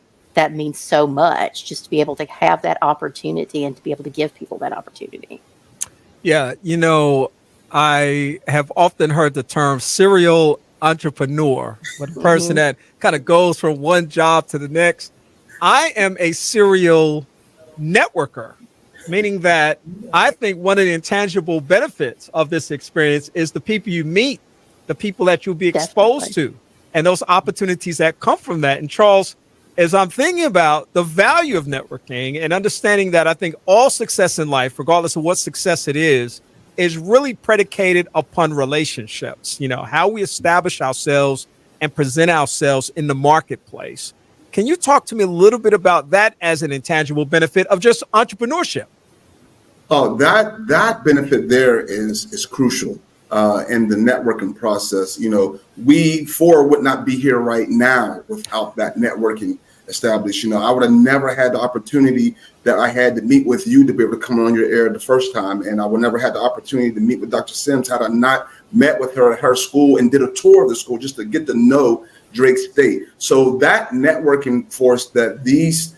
means so much, just to be able to have that opportunity and to be able to give people that opportunity. Yeah, I have often heard the term serial entrepreneur, but a person that kind of goes from one job to the next. I am a serial networker, meaning that I think one of the intangible benefits of this experience is the people you meet, the people that you'll be exposed to, and those opportunities that come from that. And Charles, as I'm thinking about the value of networking and understanding that I think all success in life, regardless of what success it is really predicated upon relationships, how we establish ourselves and present ourselves in the marketplace. Can you talk to me a little bit about that as an intangible benefit of just entrepreneurship? Oh, that benefit there is crucial in the networking process. We four would not be here right now without that networking established. I would have never had the opportunity that I had to meet with you to be able to come on your air the first time. And I would never had the opportunity to meet with Dr. Sims had I not met with her at her school and did a tour of the school just to get to know Drake State. So that networking force that these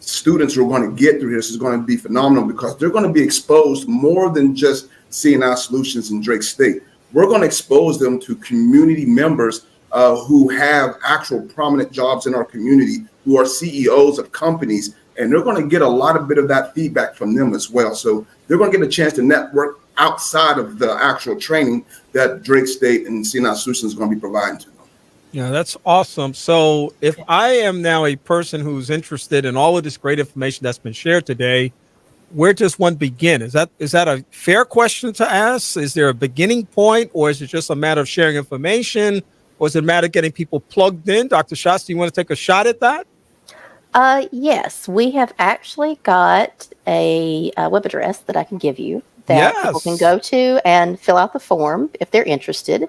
students are going to get through this is going to be phenomenal, because they're going to be exposed more than just C&I Solutions in Drake State. We're going to expose them to community members who have actual prominent jobs in our community, who are CEOs of companies, and they're going to get a lot of bit of that feedback from them as well. So they're going to get a chance to network outside of the actual training that Drake State and C&I Solutions is going to be providing to them. Yeah, that's awesome. So if I am now a person who's interested in all of this great information that's been shared today, where does one begin? Is that a fair question to ask? Is there a beginning point, or is it just a matter of sharing information, or is it a matter of getting people plugged in? Dr. Schatz, do you want to take a shot at that? Yes, we have actually got a web address that I can give you that people can go to and fill out the form if they're interested.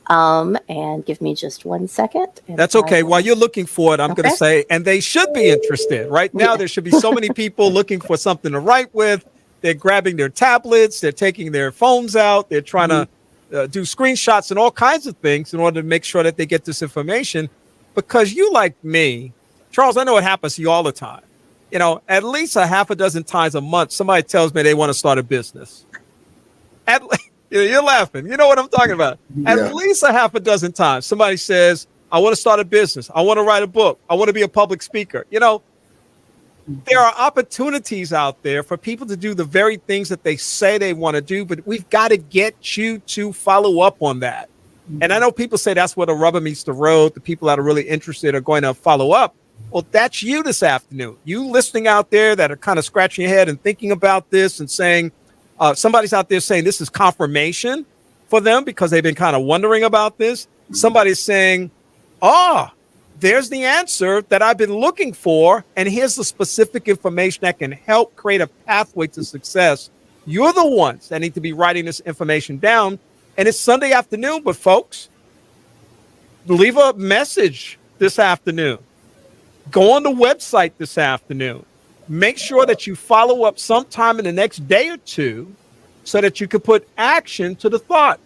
And give me just 1 second. That's okay. While you're looking for it, I'm going to say, and they should be interested. Right now, there should be so many people looking for something to write with. They're grabbing their tablets. They're taking their phones out. They're trying to do screenshots and all kinds of things in order to make sure that they get this information. Because you, like me, Charles, I know it happens to you all the time. At least a half a dozen times a month, somebody tells me they want to start a business. You're laughing. You know what I'm talking about. At least a half a dozen times, somebody says, I want to start a business. I want to write a book. I want to be a public speaker. There are opportunities out there for people to do the very things that they say they want to do, but we've got to get you to follow up on that. And I know people say that's where the rubber meets the road. The people that are really interested are going to follow up. Well, that's you this afternoon. You listening out there that are kind of scratching your head and thinking about this and saying, somebody's out there saying this is confirmation for them because they've been kind of wondering about this. Somebody's saying, there's the answer that I've been looking for, and here's the specific information that can help create a pathway to success. You're the ones that need to be writing this information down, and it's Sunday afternoon, but folks, leave a message this afternoon. Go on the website this afternoon. Make sure that you follow up sometime in the next day or two so that you can put action to the thought.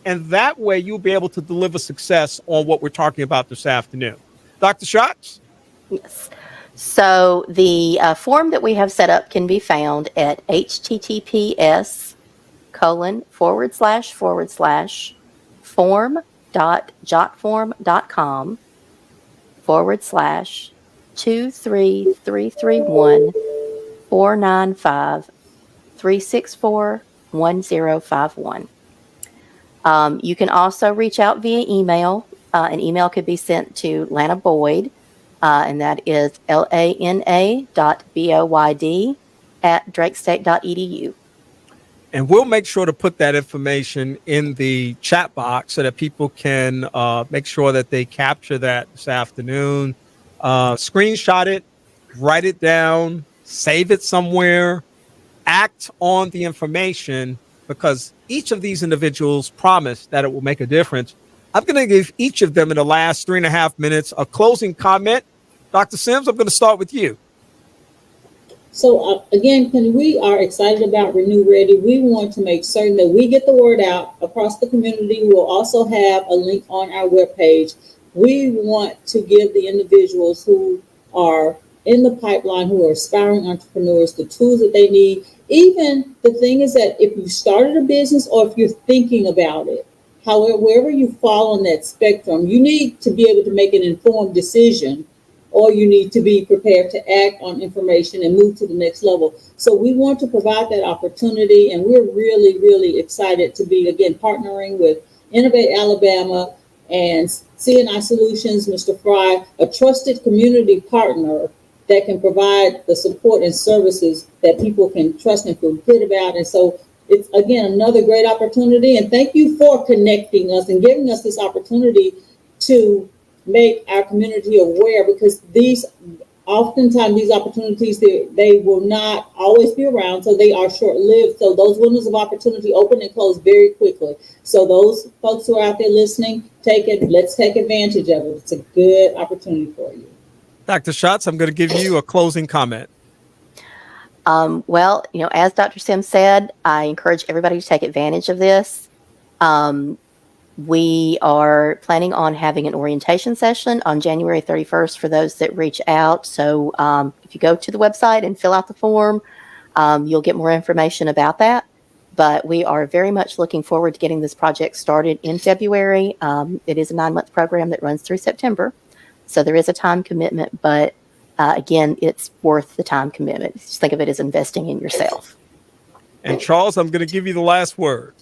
And that way you'll be able to deliver success on what we're talking about this afternoon. Dr. Schatz? Yes. So the form that we have set up can be found at https://form.jotform.com/233314953641051. You can also reach out via email. An email could be sent to Lana Boyd, and that is lana.boyd@drakestate.edu. And we'll make sure to put that information in the chat box so that people can make sure that they capture that this afternoon. Screenshot it, write it down, save it somewhere, act on the information, because each of these individuals promised that it will make a difference. I'm going to give each of them in the last 3.5 minutes a closing comment. Dr. Sims, I'm going to start with you. So again, Kenny, we are excited about ReneuRedi. We want to make certain that we get the word out across the community. We'll also have a link on our webpage. We want to give the individuals who are in the pipeline, who are aspiring entrepreneurs, the tools that they need. Even the thing is that if you started a business or if you're thinking about it, however, wherever you fall on that spectrum, you need to be able to make an informed decision, or you need to be prepared to act on information and move to the next level. So we want to provide that opportunity, and we're really, really excited to be, again, partnering with Innovate Alabama and CNI Solutions, Mr. Frye, a trusted community partner that can provide the support and services that people can trust and feel good about. And so it's, again, another great opportunity. And thank you for connecting us and giving us this opportunity to make our community aware, because oftentimes these opportunities, they will not always be around, so they are short-lived. So those windows of opportunity open and close very quickly. So those folks who are out there listening, let's take advantage of it. It's a good opportunity for you. Dr. Schatz, I'm going to give you a closing comment. Well, as Dr. Sims said, I encourage everybody to take advantage of this. We are planning on having an orientation session on January 31st for those that reach out. So if you go to the website and fill out the form, you'll get more information about that. But we are very much looking forward to getting this project started in February. It is a 9-month program that runs through September. So there is a time commitment, but again, it's worth the time commitment. Just think of it as investing in yourself. And Charles, I'm going to give you the last word.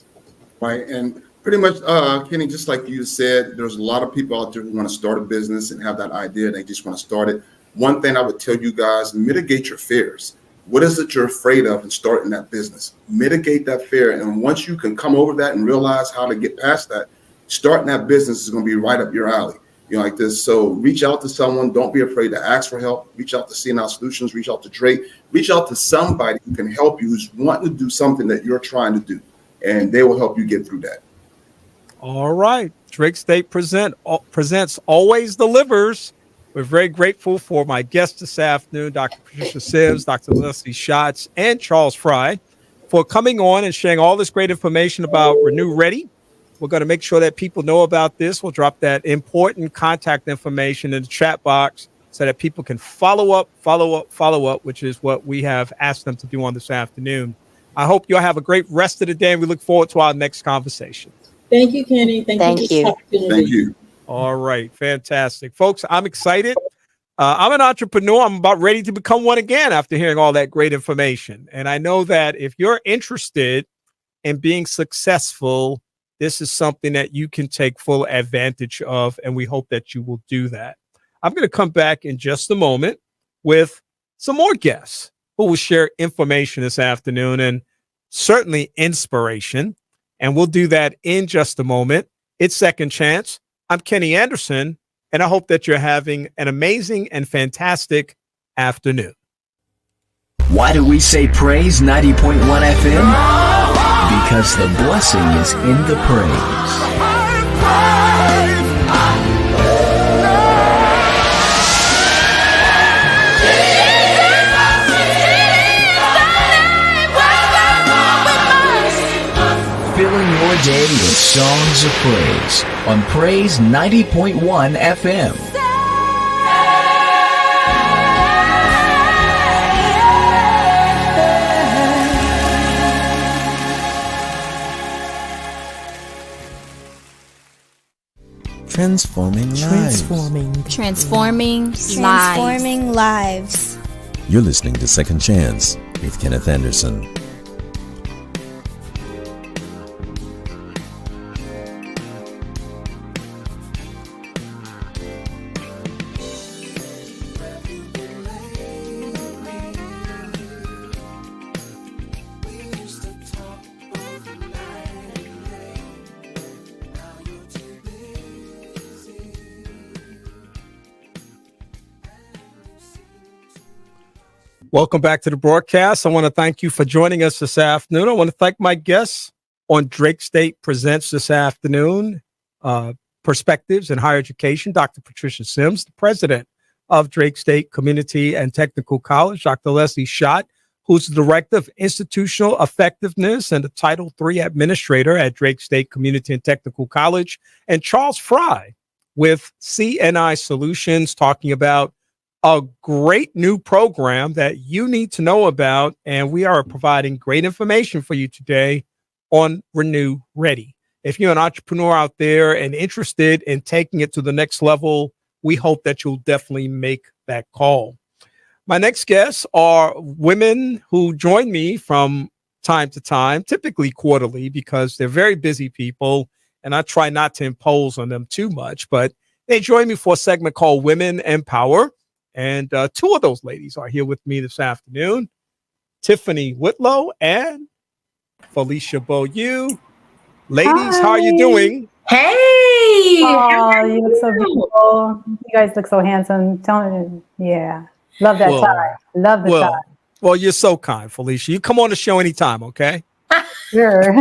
Right. And pretty much, Kenny, just like you said, there's a lot of people out there who want to start a business and have that idea. They just want to start it. One thing I would tell you guys, mitigate your fears. What is it you're afraid of in starting that business? Mitigate that fear. And once you can come over that and realize how to get past that, starting that business is going to be right up your alley. Like this. So reach out to someone. Don't be afraid to ask for help. Reach out to CNI Solutions. Reach out to Drake. Reach out to somebody who can help you, who's wanting to do something that you're trying to do, and they will help you get through that. All right. Drake State Presents always delivers. We're very grateful for my guests this afternoon, Dr. Patricia Sims, Dr. Lesley Schatz, and Charles Frye, for coming on and sharing all this great information about ReneuRedi. We're going to make sure that people know about this. We'll drop that important contact information in the chat box so that people can follow up, which is what we have asked them to do on this afternoon. I hope you'll have a great rest of the day, and we look forward to our next conversation. Thank you, Kenny. Thank you. Thank you. All right. Fantastic. Folks, I'm excited. I'm an entrepreneur. I'm about ready to become one again after hearing all that great information. And I know that if you're interested in being successful, this is something that you can take full advantage of, and we hope that you will do that. I'm going to come back in just a moment with some more guests who will share information this afternoon and certainly inspiration. And we'll do that in just a moment. It's Second Chance. I'm Kenny Anderson, and I hope that you're having an amazing and fantastic afternoon. Why do we say praise 90.1 FM? Because the blessing is in the praise. Filling your day with songs of praise on Praise 90.1 FM. Transforming lives. Transforming lives. You're listening to Second Chance with Kenneth Anderson. Welcome back to the broadcast. I want to thank you for joining us this afternoon. I want to thank my guests on Drake State Presents this afternoon, Perspectives in Higher Education, Dr. Patricia Sims, the president of Drake State Community and Technical College, Dr. Lesley Schott, who's the director of institutional effectiveness and the Title III administrator at Drake State Community and Technical College, and Charles Frye with CNI Solutions, talking about a great new program that you need to know about, and we are providing great information for you today on ReneuRedi. If you're an entrepreneur out there and interested in taking it to the next level, we hope that you'll definitely make that call. My next guests are women who join me from time to time, typically quarterly, because they're very busy people, and I try not to impose on them too much, but they join me for a segment called Women Empower. And two of those ladies are here with me this afternoon, Tiffany Whitlow and Felicia Beaulieu. Ladies, Hi. How are you doing? Hey! Oh, you look so beautiful. You guys look so handsome. Yeah. Love that tie. Love the tie. Well, you're so kind, Felicia. You come on the show anytime, okay? Sure.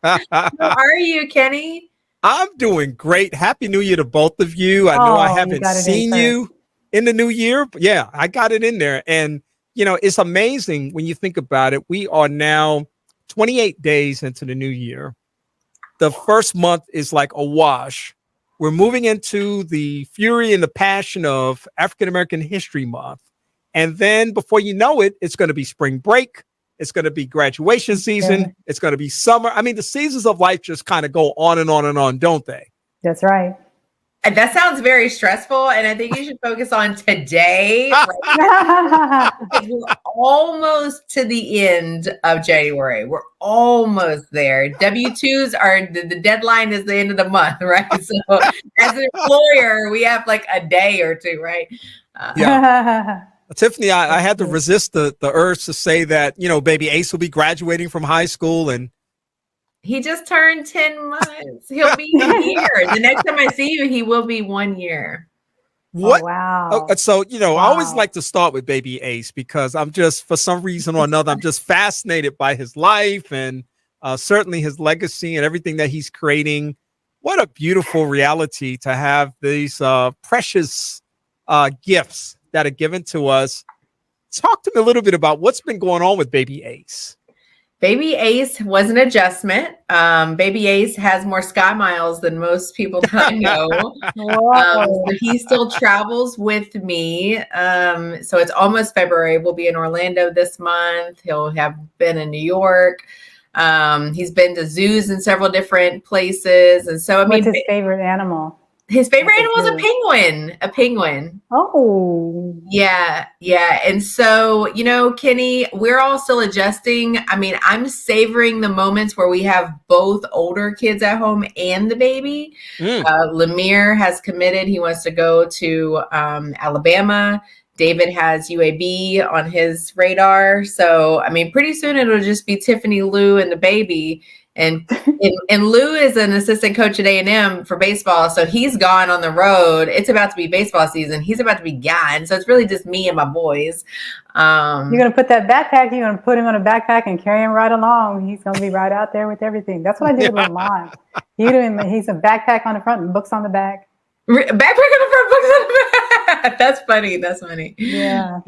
How are you, Kenny? I'm doing great. Happy New Year to both of you. I know I haven't seen you in the new year, but yeah, I got it in there. And, you know, it's amazing when you think about it. We are now 28 days into the new year. The first month is like a wash. We're moving into the fury and the passion of African-American History Month. And then before you know it, it's going to be spring break. It's going to be graduation season. Yeah. It's going to be summer. I mean, the seasons of life just kind of go on and on and on, don't they? That's right. And that sounds very stressful, and I think you should focus on today. Right? Because we're almost to the end of January. We're almost there. W-2s are, the deadline is the end of the month, right? So as an employer, we have like a day or two, right? Yeah. Tiffany, I had to resist the urge to say that, you know, baby Ace will be graduating from high school, and he just turned 10 months. He'll be a year. The next time I see you, he will be 1 year. What? Oh, wow. So, you know, I always like to start with baby Ace because I'm just, for some reason or another, I'm just fascinated by his life and certainly his legacy and everything that he's creating. What a beautiful reality to have these precious gifts that are given to us. Talk to me a little bit about what's been going on with baby Ace. Baby Ace was an adjustment. Baby Ace has more sky miles than most people that I know. So he still travels with me. So it's almost February. We'll be in Orlando this month. He'll have been in New York. He's been to zoos in several different places. And so, I mean, what's his favorite animal? His favorite animal is a penguin. A penguin. Oh. Yeah. Yeah. And so, you know, Kenny, we're all still adjusting. I mean, I'm savoring the moments where we have both older kids at home and the baby. Lemire has committed. He wants to go to Alabama. David has UAB on his radar. So, I mean, pretty soon it'll just be Tiffany, Lou, and the baby. And Lou is an assistant coach at A&M for baseball. So he's gone on the road. It's about to be baseball season. He's about to be gone. So it's really just me and my boys. You're going to put that backpack, you're going to put him on a backpack and carry him right along. He's going to be right out there with everything. That's what I did with Lamont. He's a backpack on the front and books on the back. Backpack on the front, books on the back. That's funny. That's funny. Yeah.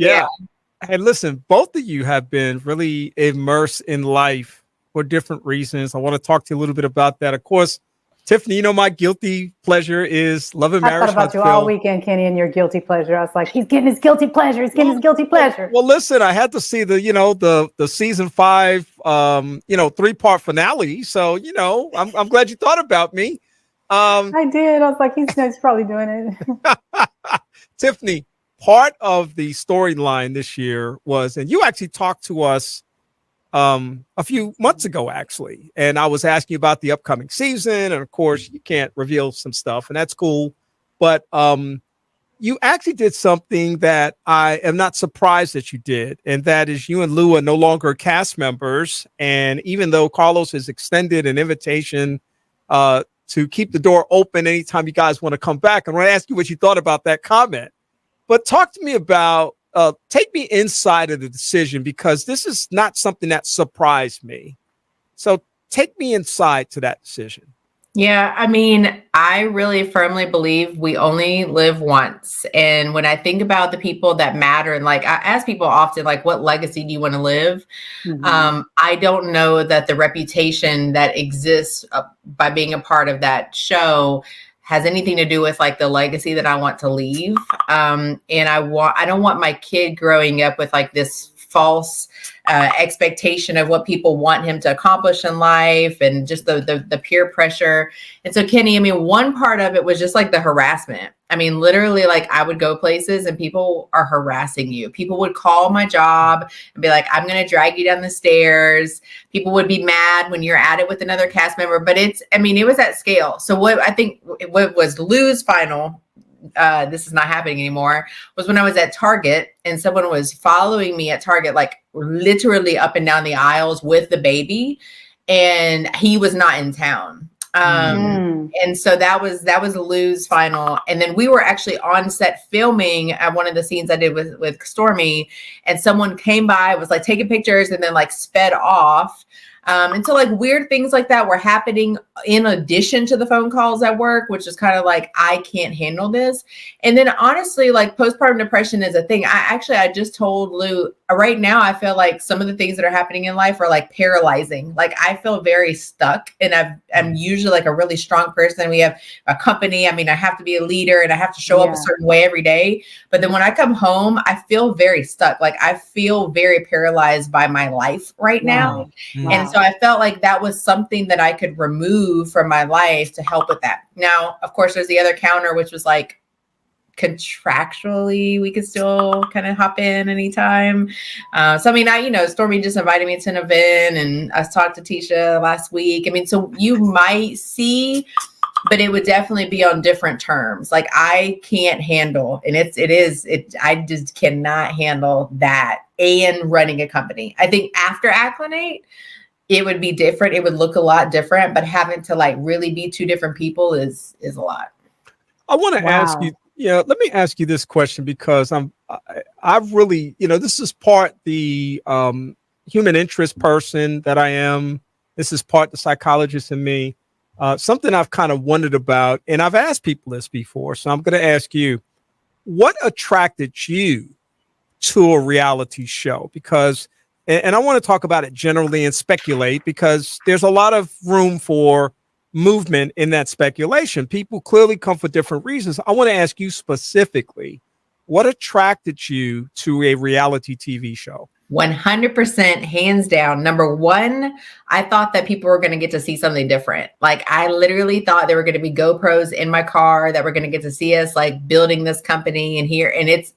Hey, listen, both of you have been really immersed in life for different reasons. I want to talk to you a little bit about that. Of course, Tiffany, you know, my guilty pleasure is Love and Marriage. I thought about you all weekend, Kenny, and your guilty pleasure. I was like, he's getting his guilty pleasure. He's getting his guilty pleasure. Well, listen, I had to see the season 5, 3-part finale. So, you know, I'm glad you thought about me. I did. I was like, he's probably doing it. Tiffany, part of the storyline this year was, and you actually talked to us a few months ago, actually, and I was asking you about the upcoming season, and of course, you can't reveal some stuff, and that's cool. But you actually did something that I am not surprised that you did, and that is you and Lou are no longer cast members. And even though Carlos has extended an invitation to keep the door open anytime you guys want to come back, I want to ask you what you thought about that comment. But talk to me about, take me inside of the decision, because this is not something that surprised me. So take me inside to that decision. Yeah, I mean, I really firmly believe we only live once. And when I think about the people that matter, and like I ask people often, like, what legacy do you want to live? Mm-hmm. I don't know that the reputation that exists by being a part of that show has anything to do with like the legacy that I want to leave. And I don't want my kid growing up with like this false expectation of what people want him to accomplish in life, and just the peer pressure. And so, Kenny, I mean, one part of it was just like the harassment. I mean, literally, like I would go places and people are harassing you. People would call my job and be like, I'm going to drag you down the stairs. People would be mad when you're at it with another cast member, but it was at scale. So what was Lou's final, this is not happening anymore, was when I was at Target and someone was following me at Target, like literally up and down the aisles with the baby, and he was not in town. And so that was Lou's final. And then we were actually on set filming at one of the scenes I did with Stormy, and someone came by, was like taking pictures and then like sped off. And so like weird things like that were happening in addition to the phone calls at work, which is kind of like, I can't handle this. And then honestly, like postpartum depression is a thing. I just told Lou, right now, I feel like some of the things that are happening in life are like paralyzing. Like I feel very stuck, and I'm usually like a really strong person. We have a company. I mean, I have to be a leader and I have to show up a certain way every day. But then when I come home, I feel very stuck. Like I feel very paralyzed by my life right now. Wow. And so I felt like that was something that I could remove from my life to help with that. Now, of course, there's the other counter, which was like, contractually we could still kind of hop in anytime. So I mean, Stormy just invited me to an event, and I talked to Tisha last week. I mean, so you might see, but it would definitely be on different terms. Like I can't handle, and I just cannot handle that and running a company. I think after Acclimate, it would be different. It would look a lot different, but having to like really be two different people is a lot. I want to ask you, let me ask you this question, because I've really, this is part the human interest person that I am. This is part the psychologist in me. Something I've kind of wondered about, and I've asked people this before, so I'm going to ask you, what attracted you to a reality show? Because, and I want to talk about it generally and speculate, because there's a lot of room for movement in that speculation. People clearly come for different reasons. I want to ask you specifically, what attracted you to a reality TV show? 100%, hands down. Number one, I thought that people were going to get to see something different. Like I literally thought there were going to be GoPros in my car that were going to get to see us like building this company, and it's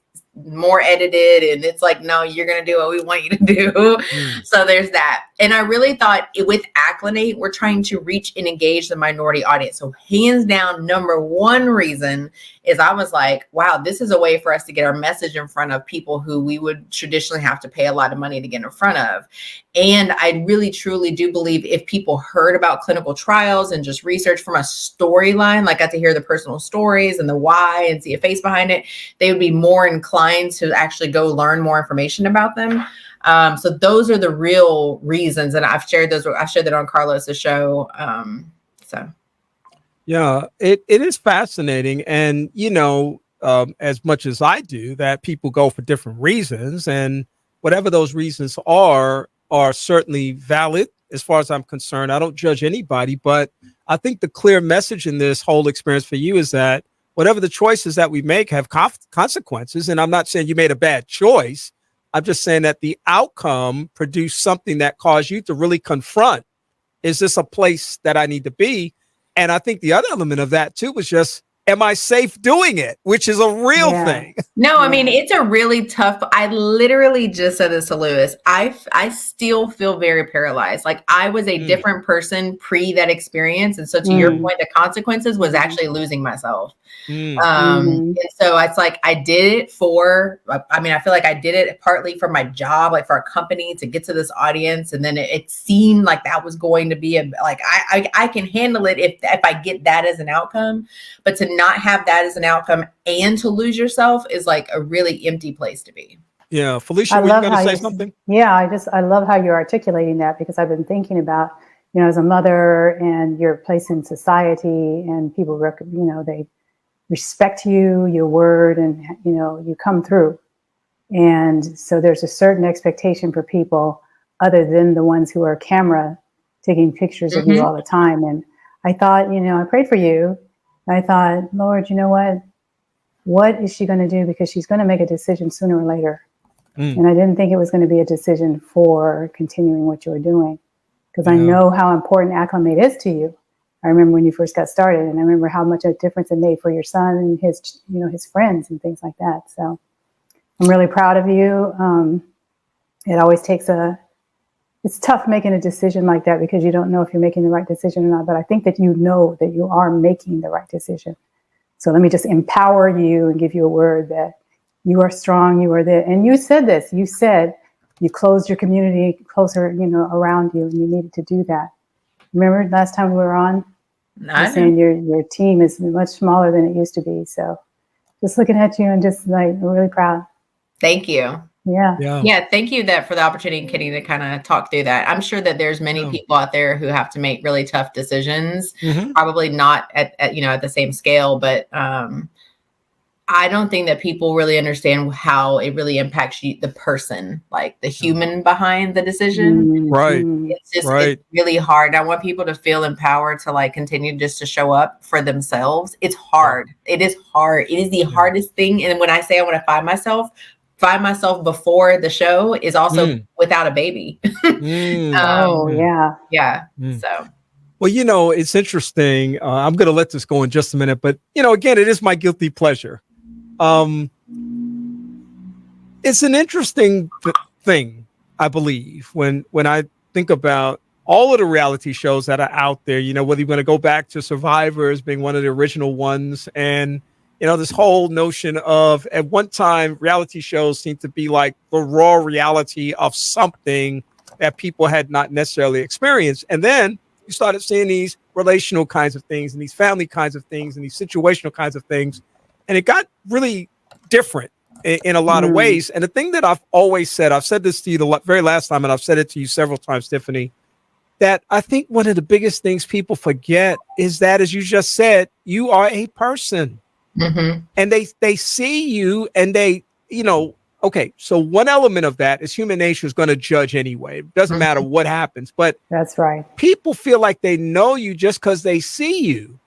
more edited, and it's like, no, you're going to do what we want you to do. So there's that. And I really thought with Acclimate, we're trying to reach and engage the minority audience. So hands down, number one reason is I was like, wow, this is a way for us to get our message in front of people who we would traditionally have to pay a lot of money to get in front of. And I really, truly do believe if people heard about clinical trials and just research from a storyline, like got to hear the personal stories and the why and see a face behind it, they would be more inclined to actually go learn more information about them. So those are the real reasons. And I've shared that on Carlos's show. Yeah, it is fascinating. And, as much as I do, that people go for different reasons, and whatever those reasons are certainly valid as far as I'm concerned. I don't judge anybody, but I think the clear message in this whole experience for you is that whatever the choices that we make have consequences. And I'm not saying you made a bad choice. I'm just saying that the outcome produced something that caused you to really confront, is this a place that I need to be? And I think the other element of that too was just, am I safe doing it? Which is a real thing. No, I mean, it's a really tough, I literally just said this to Lewis. I still feel very paralyzed. Like I was a different person pre that experience. And so to your point, the consequences was actually losing myself. And so it's like, I did it for, I mean, I feel like I did it partly for my job, like for a company to get to this audience. And then it seemed like that was going to be I can handle it if I get that as an outcome, but to not have that as an outcome and to lose yourself is like a really empty place to be. Yeah. Felicia, were you going to say something? Yeah, I love how you're articulating that, because I've been thinking about, as a mother and your place in society, and people, they respect you, your word, and, you come through. And so there's a certain expectation for people other than the ones who are camera taking pictures of you all the time. And I thought, I prayed for you. I thought, Lord, you know what is she going to do? Because she's going to make a decision sooner or later. And I didn't think it was going to be a decision for continuing what you were doing, because I know how important Acclimate is to you. I remember when you first got started, and I remember how much a difference it made for your son and his, his friends and things like that. So I'm really proud of you. It always takes it's tough making a decision like that, because you don't know if you're making the right decision or not, but I think that you know that you are making the right decision. So let me just empower you and give you a word that you are strong, you are there. And you said this, you said you closed your community closer, around you, and you needed to do that. Remember last time we were on? You're saying your team is much smaller than it used to be. So just looking at you and just like, we're really proud. Thank you. Yeah. Thank you for the opportunity, Kitty, to kind of talk through that. I'm sure that there's many people out there who have to make really tough decisions, probably not at the same scale, but I don't think that people really understand how it really impacts you, the person, like the human behind the decision. Right. It's just it's really hard. I want people to feel empowered to like continue just to show up for themselves. It's hard. It is hard. It is the hardest thing. And when I say I want to find myself before the show is also without a baby. Yeah. So. Well, it's interesting. I'm going to let this go in just a minute, but again, it is my guilty pleasure. It's an interesting thing, I believe, when I think about all of the reality shows that are out there, whether you're going to go back to Survivor as being one of the original ones, and this whole notion of, at one time, reality shows seemed to be like the raw reality of something that people had not necessarily experienced. And then you started seeing these relational kinds of things and these family kinds of things and these situational kinds of things. And it got really different in a lot of ways. And the thing that I've always said, I've said this to you the very last time, and I've said it to you several times, Tiffany, that I think one of the biggest things people forget is that, as you just said, you are a person. And they see you and they, okay, so one element of that is human nature is going to judge anyway. It doesn't matter what happens, but that's right. People feel like they know you just because they see you.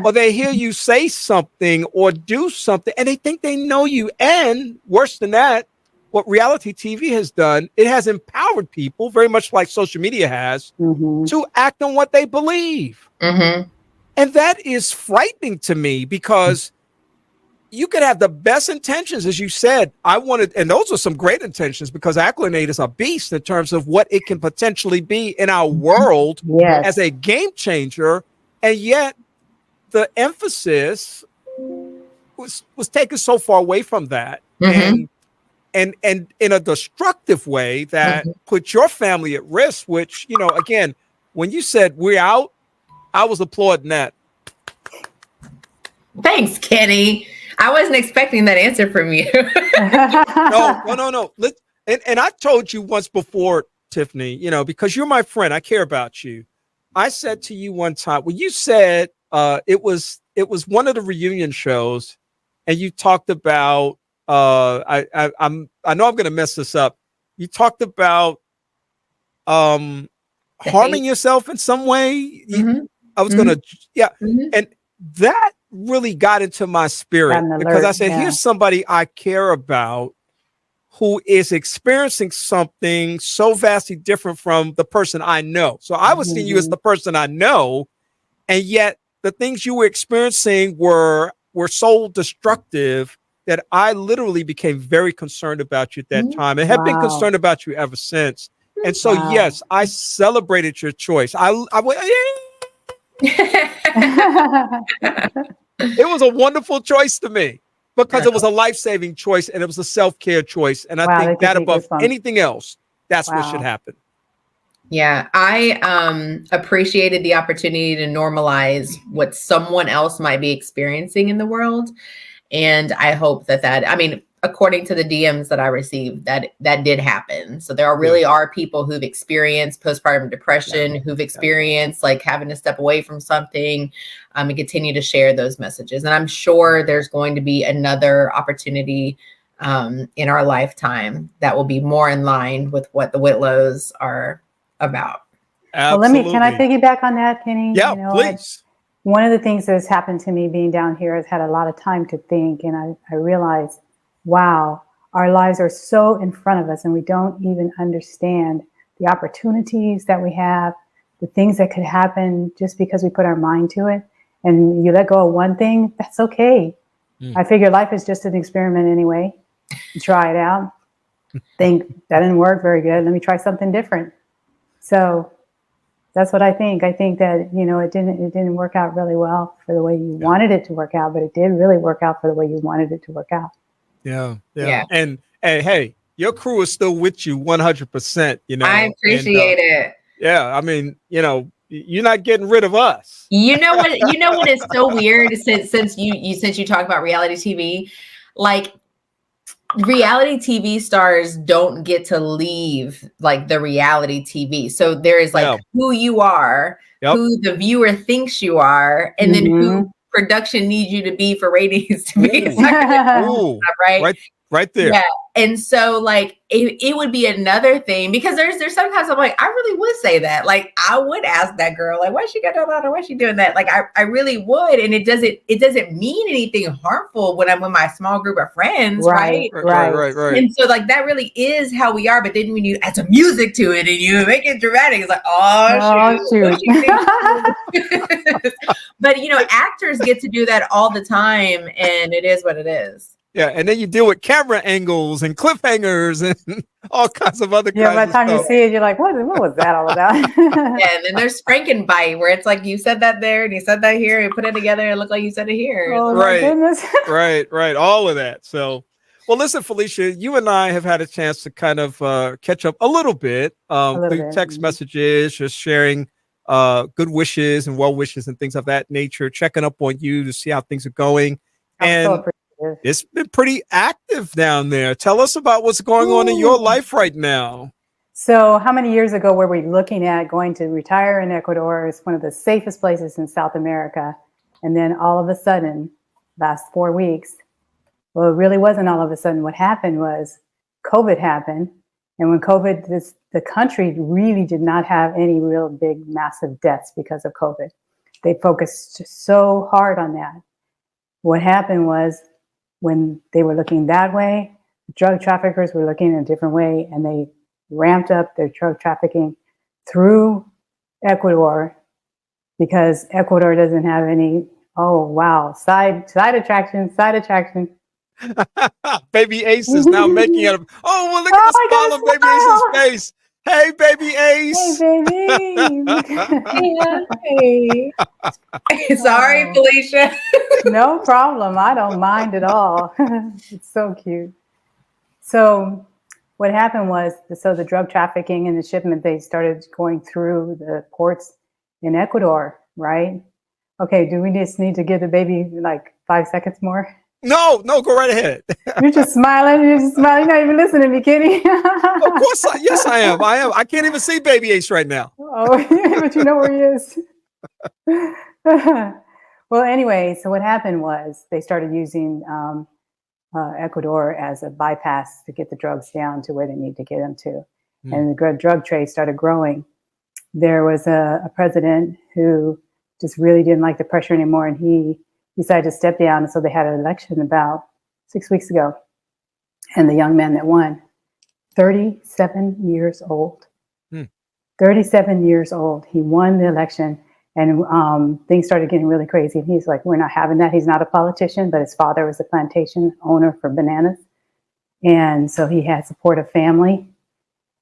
Or they hear you say something or do something and they think they know you. And worse than that, what reality TV has done, it has empowered people, very much like social media has, to act on what they believe. And that is frightening to me, because you could have the best intentions, as you said. And those are some great intentions, because Acclimate is a beast in terms of what it can potentially be in our world as a game changer. And yet the emphasis was taken so far away from that, and in a destructive way that put your family at risk, which, again, when you said we're out, I was applauding that. Thanks, Kenny. I wasn't expecting that answer from you. No. And I told you once before, Tiffany, because you're my friend, I care about you. I said to you one time when you said it was one of the reunion shows, and you talked about I know I'm going to mess this up. You talked about harming yourself in some way. I was going to, and that really got into my spirit, because I said, here's somebody I care about who is experiencing something so vastly different from the person I know. So I was seeing you as the person I know, And yet the things you were experiencing were so destructive that I literally became very concerned about you at that time and have been concerned about you ever since. And so, yes, I celebrated your choice. It was a wonderful choice to me because it was a life-saving choice and it was a self-care choice. And I think that above anything else, that's what should happen. Yeah, I appreciated the opportunity to normalize what someone else might be experiencing in the world. And I hope that I mean, according to the DMs that I received, that did happen. So there are people who've experienced postpartum depression, who've experienced like having to step away from something, and continue to share those messages. And I'm sure there's going to be another opportunity in our lifetime that will be more in line with what the Whitlows are about. Absolutely. Well, can I piggyback on that, Kenny? Yeah, please. One of the things that has happened to me being down here has had a lot of time to think. And I realized, wow, our lives are so in front of us and we don't even understand the opportunities that we have, the things that could happen just because we put our mind to it. And you let go of one thing, that's okay. I figure life is just an experiment anyway. You try it out. Think that didn't work very good. Let me try something different. So that's what I think. I think that, it didn't work out really well for the way you wanted it to work out, but it did really work out for the way you wanted it to work out. Yeah. And hey, your crew is still with you 100%, I appreciate it. Yeah. I mean, you're not getting rid of us. You know what is so weird since you talk about reality TV, like reality TV stars don't get to leave like the reality TV. So there is like who you are, who the viewer thinks you are, and then who production needs you to be for ratings to be right there. Yeah. And so like it would be another thing because there's sometimes I'm like, I really would say that. Like I would ask that girl, like, why she got that or why she doing that? Like I really would. And it doesn't mean anything harmful when I'm with my small group of friends. Right. And so like that really is how we are. But then when you add some music to it and you make it dramatic, it's like, shoot. But actors get to do that all the time, and it is what it is. Yeah, and then you deal with camera angles and cliffhangers and all kinds of other kinds of stuff. By the time you see it, you're like, what was that all about? And then there's Frankenbite, where it's like you said that there and you said that here and put it together and it looked like you said it here. Oh, my goodness. Right. All of that. So, well, listen, Felicia, you and I have had a chance to kind of catch up a little bit through text messages, just sharing good wishes and well wishes and things of that nature, checking up on you to see how things are going. It's been pretty active down there. Tell us about what's going on in your life right now. So how many years ago were we looking at going to retire in Ecuador? It's one of the safest places in South America. And then all of a sudden, last 4 weeks, well, it really wasn't all of a sudden. What happened was COVID happened. And when COVID, the country really did not have any real big, massive deaths because of COVID. They focused so hard on that. What happened was, when they were looking that way, drug traffickers were looking in a different way, and they ramped up their drug trafficking through Ecuador because Ecuador doesn't have any, side attraction. Baby Ace is now making it. Oh, well, look at the smile on Baby Ace's face. Hey, Baby Ace. Hey, baby. Sorry, Felicia. No problem. I don't mind at all. It's so cute. So what happened was, the drug trafficking and the shipment, they started going through the ports in Ecuador, right? Okay, do we just need to give the baby like 5 seconds more? No, go right ahead. You're just smiling. You're not even listening to me, Kenny. Of course, yes, I am. I can't even see Baby Ace right now. Oh, but you know where he is. Well, anyway, so what happened was they started using Ecuador as a bypass to get the drugs down to where they need to get them to. And the drug trade started growing. There was a president who just really didn't like the pressure anymore, and he decided to step down. And so they had an election about 6 weeks ago. And the young man that won, 37 years old. 37 years old. He won the election. And things started getting really crazy. And he's like, we're not having that. He's not a politician, but his father was a plantation owner for bananas. And so he had support of family.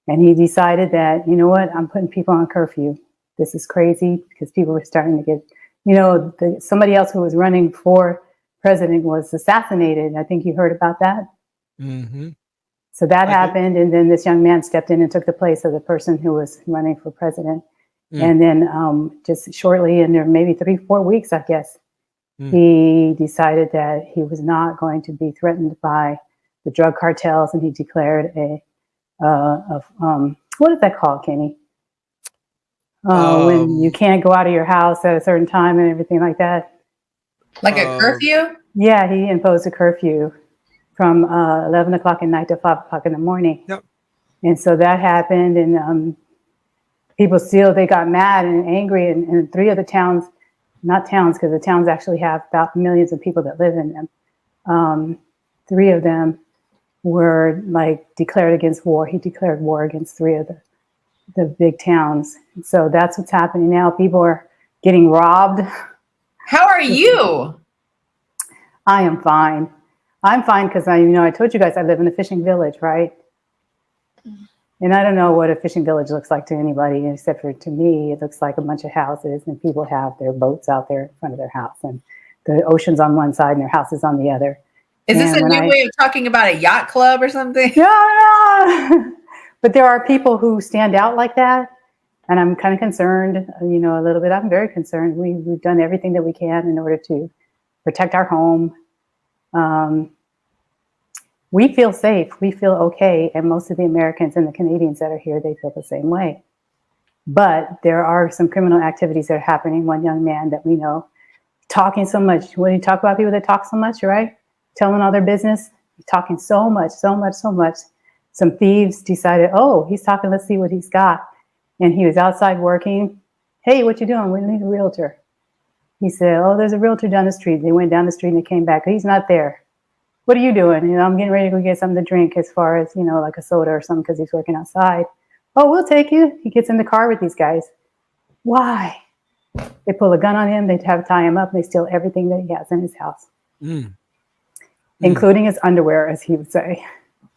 And he decided that, you know what, I'm putting people on curfew. This is crazy, because people were starting to get, you know, somebody else who was running for president was assassinated. I think you heard about that. Mm-hmm. So that happened. And then this young man stepped in and took the place of the person who was running for president. And then just shortly, in there, maybe 3-4 weeks, I guess, he decided that he was not going to be threatened by the drug cartels, and he declared what is that called, Kenny? When you can't go out of your house at a certain time and everything like that. Like a curfew? Yeah, he imposed a curfew from 11 o'clock at night to 5 o'clock in the morning. Yep. And so that happened, and people still, they got mad and angry, and 3 of the towns, not towns, because the towns actually have about millions of people that live in them. 3 of them were like declared against war. He declared war against 3 of the big towns. And so that's what's happening now. People are getting robbed. How are you? I am fine. I'm fine because I told you guys I live in a fishing village, right? And I don't know what a fishing village looks like to anybody, except for to me, it looks like a bunch of houses, and people have their boats out there in front of their house, and the ocean's on one side and their house is on the other. Is this a new way of talking about a yacht club or something? No. But there are people who stand out like that, and I'm kind of concerned, a little bit. I'm very concerned. We've done everything that we can in order to protect our home. We feel safe. We feel okay. And most of the Americans and the Canadians that are here, they feel the same way. But there are some criminal activities that are happening. One young man that we know, talking so much. When you talk about people that talk so much, right? Telling all their business, talking so much. Some thieves decided, oh, he's talking, let's see what he's got. And he was outside working. Hey, what you doing? We need a realtor. He said, oh, there's a realtor down the street. They went down the street and they came back. He's not there. What are you doing? I'm getting ready to go get something to drink, as far as, like a soda or something, because he's working outside. Oh, we'll take you. He gets in the car with these guys. Why? They pull a gun on him. They tie him up, and they steal everything that he has in his house, including his underwear, as he would say.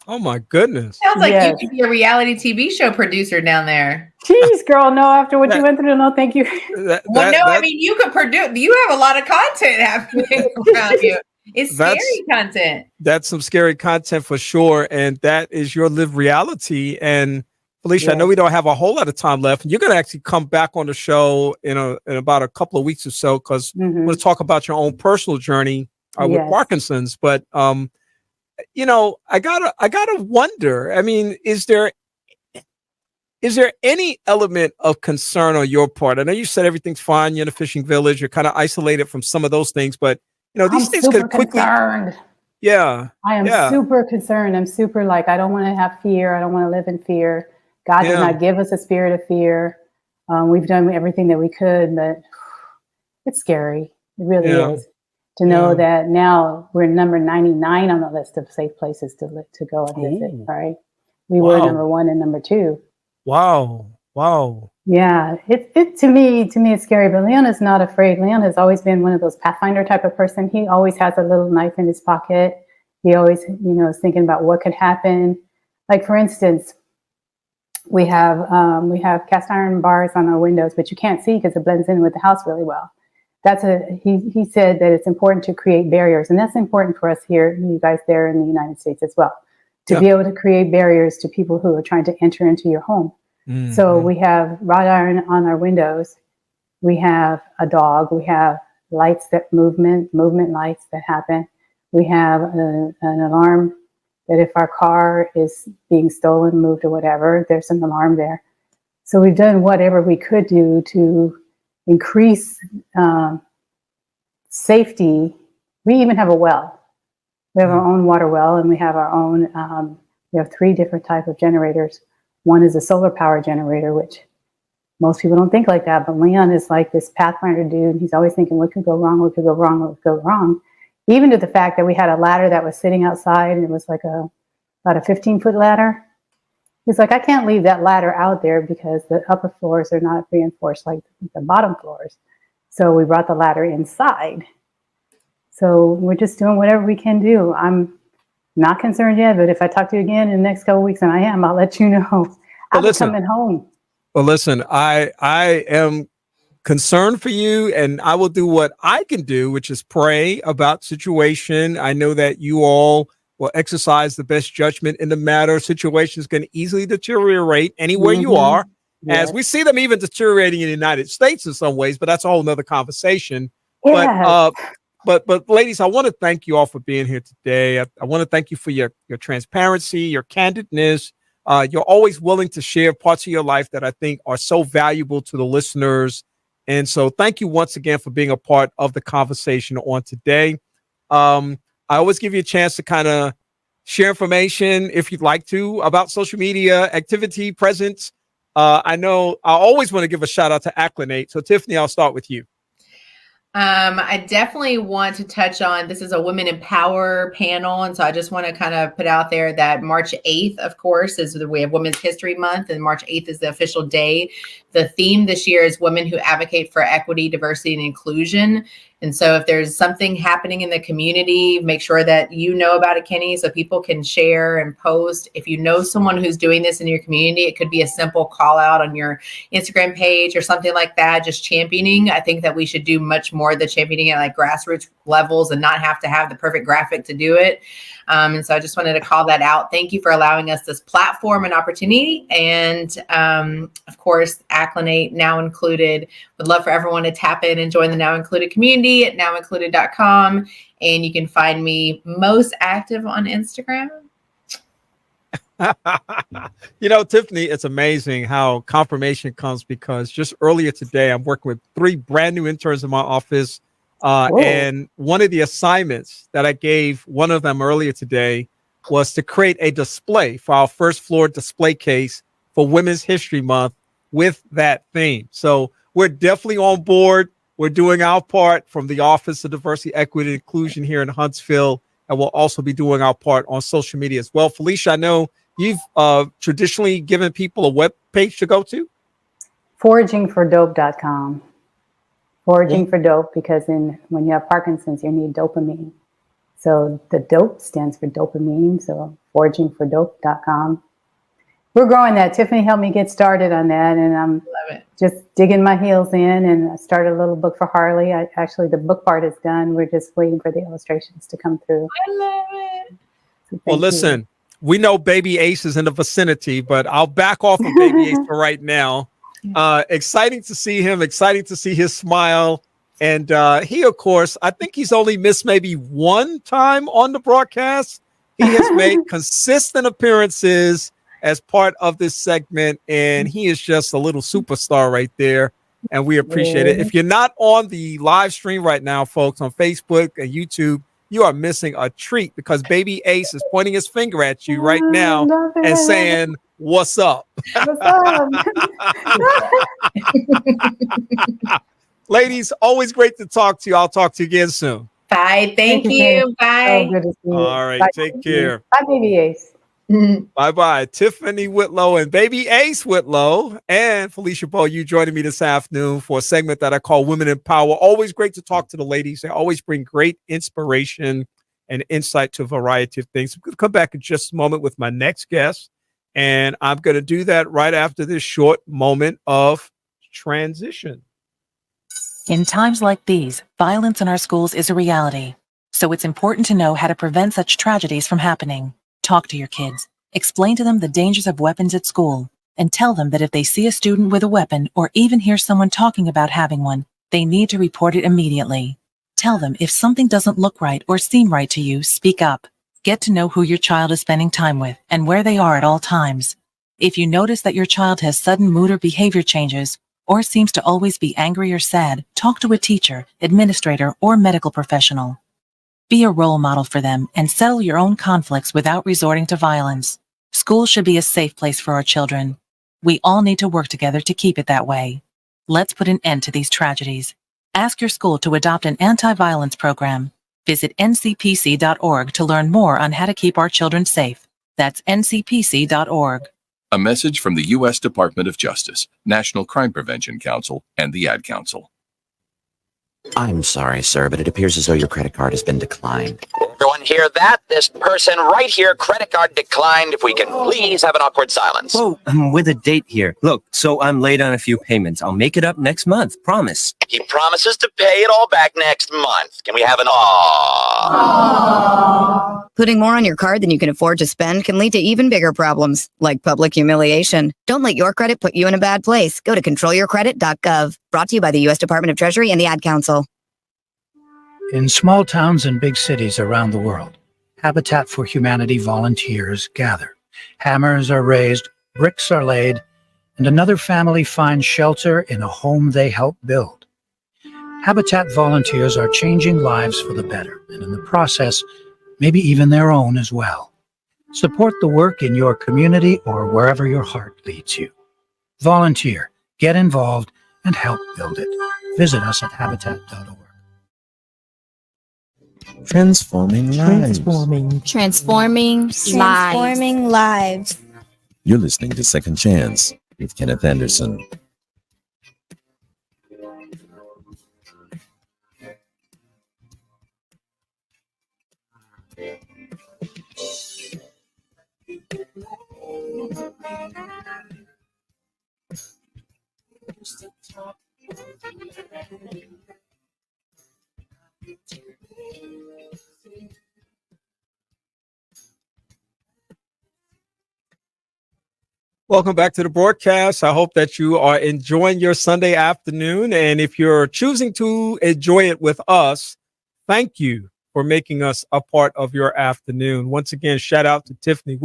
Oh, my goodness. Sounds like you could be a reality TV show producer down there. Jeez, girl, no, after what you went through, no, thank you. I mean, you could produce. You have a lot of content happening around you. It's scary content. That's some scary content for sure. And that is your lived reality. And Felicia, I know we don't have a whole lot of time left. You're going to actually come back on the show in about a couple of weeks or so, because we're going to talk about your own personal journey with Parkinson's. But, I gotta wonder, I mean, is there any element of concern on your part? I know you said everything's fine. You're in a fishing village. You're kind of isolated from some of those things, but these things could quickly. Concerned. Yeah. I am super concerned. I'm super I don't want to have fear. I don't want to live in fear. God did not give us a spirit of fear. We've done everything that we could, but it's scary. It really is. To know that now we're number 99 on the list of safe places to go and visit, right? We were number 1 and number 2. Wow. Yeah, it to me it's scary, but Leon is not afraid. Leon has always been one of those Pathfinder type of person. He always has a little knife in his pocket. He always, is thinking about what could happen. Like, for instance, we have cast iron bars on our windows, but you can't see because it blends in with the house really well. He said that it's important to create barriers, and that's important for us here, you guys there in the United States as well, to be able to create barriers to people who are trying to enter into your home. So we have wrought iron on our windows. We have a dog. We have lights that movement lights that happen. We have an alarm that if our car is being stolen, moved, or whatever, there's an alarm there. So we've done whatever we could do to increase safety. We even have a well. We have our own water well, and we have our own, we have 3 different types of generators. One is a solar power generator, which most people don't think like that, but Leon is like this Pathfinder dude. He's always thinking, what could go wrong? What could go wrong? What could go wrong? Even to the fact that we had a ladder that was sitting outside, and it was like about a 15-foot ladder. He's like, I can't leave that ladder out there because the upper floors are not reinforced like the bottom floors. So we brought the ladder inside. So we're just doing whatever we can do. I'm not concerned yet, but if I talk to you again in the next couple of weeks, and I am, I'll let you know. I'll be coming home. Well, listen, I am concerned for you, and I will do what I can do, which is pray about situation. I know that you all will exercise the best judgment in the matter. Situations can easily deteriorate anywhere you are, as we see them even deteriorating in the United States in some ways, but that's a whole nother conversation. Yes. But ladies, I want to thank you all for being here today. I want to thank you for your transparency, your candidness. You're always willing to share parts of your life that I think are so valuable to the listeners. And so thank you once again for being a part of the conversation on today. I always give you a chance to kind of share information, if you'd like to, about social media, activity, presence. I know I always want to give a shout out to Acclinate. So Tiffany, I'll start with you. I definitely want to touch on, this is a Women in Power panel. And so I just want to kind of put out there that March 8th, of course, we have Women's History Month, and March 8th is the official day. The theme this year is Women Who Advocate for Equity, Diversity, and Inclusion. And so if there's something happening in the community, make sure that you know about it, Kenny, so people can share and post. If you know someone who's doing this in your community, it could be a simple call out on your Instagram page or something like that, just championing. I think that we should do much more of the championing at like grassroots levels and not have to have the perfect graphic to do it. And so I just wanted to call that out. Thank you for allowing us this platform and opportunity. And of course, Acclinate, Now Included. Would love for everyone to tap in and join the Now Included community at nowincluded.com. And you can find me most active on Instagram. You know, Tiffany, it's amazing how confirmation comes, because just earlier today, I'm working with 3 brand new interns in my office. And one of the assignments that I gave one of them earlier today was to create a display for our first floor display case for Women's History Month with that theme. So we're definitely on board. We're doing our part from the Office of Diversity, Equity, and Inclusion here in Huntsville, and we'll also be doing our part on social media as well. Felicia, I know you've traditionally given people a web page to go to. Foragingfordope.com. Foraging for dope, because when you have Parkinson's, you need dopamine. So the dope stands for dopamine. So foragingfordope.com. We're growing that. Tiffany helped me get started on that, and I'm just digging my heels in. And I started a little book for Harley. Actually, the book part is done. We're just waiting for the illustrations to come through. I love it. So well, listen, we know Baby Ace is in the vicinity, but I'll back off of Baby Ace for right now. Exciting to see him, exciting to see his smile. And he, of course, I think he's only missed maybe one time on the broadcast. He has made consistent appearances as part of this segment, and he is just a little superstar right there. And we appreciate it. If you're not on the live stream right now, folks, on Facebook and YouTube, you are missing a treat, because Baby Ace is pointing his finger at you right now and saying, "What's up?" What's up? Ladies, always great to talk to you. I'll talk to you again soon. Bye. Thank you. Bye. Oh, good to see you. All right. Bye. Take care. Bye, Baby Ace. Bye-bye. Tiffany Whitlow and Baby Ace Whitlow and Felicia Beaulieu joining me this afternoon for a segment that I call Women in Power. Always great to talk to the ladies. They always bring great inspiration and insight to a variety of things. I'm going to come back in just a moment with my next guest, and I'm going to do that right after this short moment of transition. In times like these, violence in our schools is a reality. So it's important to know how to prevent such tragedies from happening. Talk to your kids. Explain to them the dangers of weapons at school, and tell them that if they see a student with a weapon or even hear someone talking about having one, they need to report it immediately. Tell them if something doesn't look right or seem right to you, speak up. Get to know who your child is spending time with and where they are at all times. If you notice that your child has sudden mood or behavior changes, or seems to always be angry or sad, talk to a teacher, administrator, or medical professional. Be a role model for them and settle your own conflicts without resorting to violence. School should be a safe place for our children. We all need to work together to keep it that way. Let's put an end to these tragedies. Ask your school to adopt an anti-violence program. Visit ncpc.org to learn more on how to keep our children safe. That's ncpc.org. A message from the U.S. Department of Justice, National Crime Prevention Council, and the Ad Council. I'm sorry, sir, but it appears as though your credit card has been declined. Everyone hear that? This person right here, credit card declined. If we can please have an awkward silence. Whoa, I'm with a date here. Look, so I'm late on a few payments. I'll make it up next month. Promise. He promises to pay it all back next month. Can we have an aww? Putting more on your card than you can afford to spend can lead to even bigger problems, like public humiliation. Don't let your credit put you in a bad place. Go to controlyourcredit.gov. Brought to you by the U.S. Department of Treasury and the Ad Council. In small towns and big cities around the world, Habitat for Humanity volunteers gather. Hammers are raised, bricks are laid, and another family finds shelter in a home they help build. Habitat volunteers are changing lives for the better, and in the process, maybe even their own as well. Support the work in your community or wherever your heart leads you. Volunteer, get involved, and help build it. Visit us at habitat.org. Transforming lives. Transforming lives. You're listening to Second Chance with Kenneth Anderson. Welcome back to the broadcast. I hope that you are enjoying your Sunday afternoon. And if you're choosing to enjoy it with us, thank you for making us a part of your afternoon. Once again, shout out to Tiffany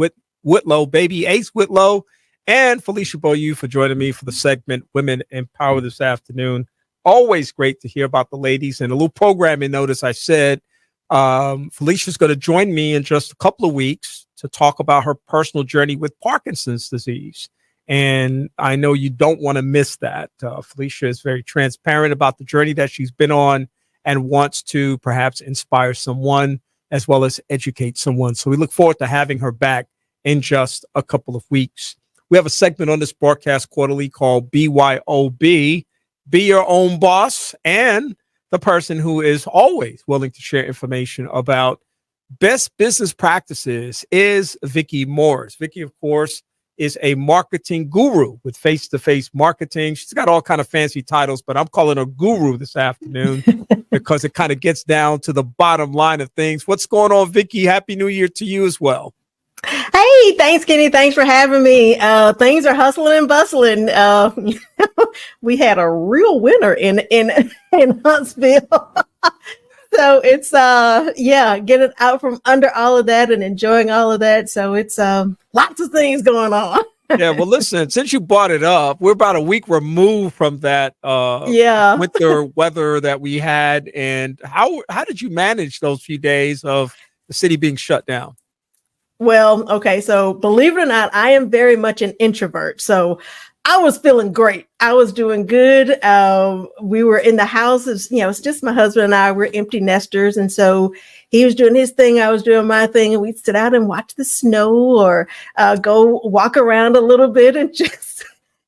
Whitlow, baby Ace Whitlow, and Felicia Beaulieu for joining me for the segment Women in Power this afternoon. Always great to hear about the ladies. And a little programming notice, I said, Felicia's going to join me in just a couple of weeks to talk about her personal journey with Parkinson's disease. And I know you don't want to miss that. Felicia is very transparent about the journey that she's been on and wants to perhaps inspire someone as well as educate someone. So we look forward to having her back in just a couple of weeks. We have a segment on this broadcast quarterly called B.Y.O.B, Be Your Own Boss, and the person who is always willing to share information about best business practices is Vicki Morris. Vicki, of course, is a marketing guru with face-to-face marketing. She's got all kind of fancy titles, but I'm calling her guru this afternoon because it kind of gets down to the bottom line of things. What's going on, Vicki? Happy New Year to you as well. Hey, thanks, Kenny. Thanks for having me. Things are hustling and bustling. We had a real winter in Huntsville. So it's, getting out from under all of that and enjoying all of that. So it's lots of things going on. Yeah, well, listen, since you brought it up, we're about a week removed from that winter weather that we had. And how did you manage those few days of the city being shut down? Well, okay. So believe it or not, I am very much an introvert. So I was feeling great. I was doing good. We were in the house. It's just my husband and I. We're empty nesters. And so he was doing his thing. I was doing my thing. And we'd sit out and watch the snow or go walk around a little bit and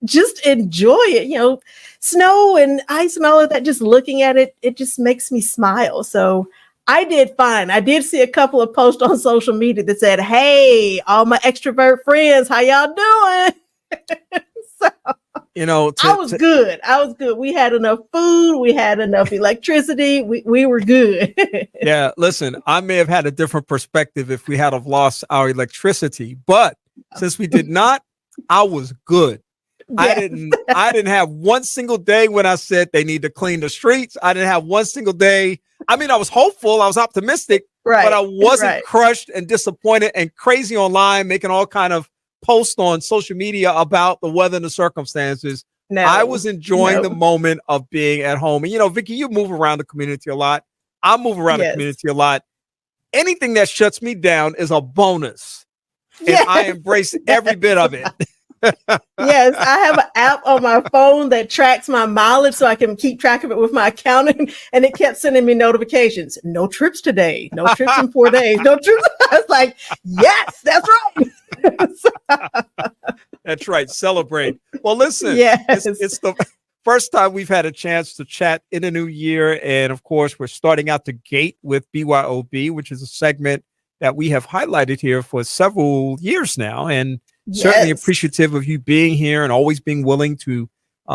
just enjoy it. Snow and ice and all of that, just looking at it, it just makes me smile. So I did fine. I did see a couple of posts on social media that said, hey, all my extrovert friends, how y'all doing? I was good. We had enough food. We had enough electricity. We were good. Yeah. Listen, I may have had a different perspective if we had have lost our electricity, but since we did not, I was good. Yes. I didn't have one single day when I said they need to clean the streets. I didn't have one single day. I mean, I was hopeful. I was optimistic, but I wasn't crushed and disappointed and crazy online, making all kind of post on social media about the weather and the circumstances. No, I was enjoying the moment of being at home. And, Vicki, you move around the community a lot. I move around the community a lot. Anything that shuts me down is a bonus. And I embrace every bit of it. Yes, I have an app on my phone that tracks my mileage so I can keep track of it with my accountant. And it kept sending me notifications. No trips today. No trips in 4 days. No trips. I was like, yes, that's right. That's right. Celebrate. Well, listen, Yes. it's the first time we've had a chance to chat in a new year. And of course, we're starting out the gate with B.Y.O.B, which is a segment that we have highlighted here for several years now. And certainly appreciative of you being here and always being willing to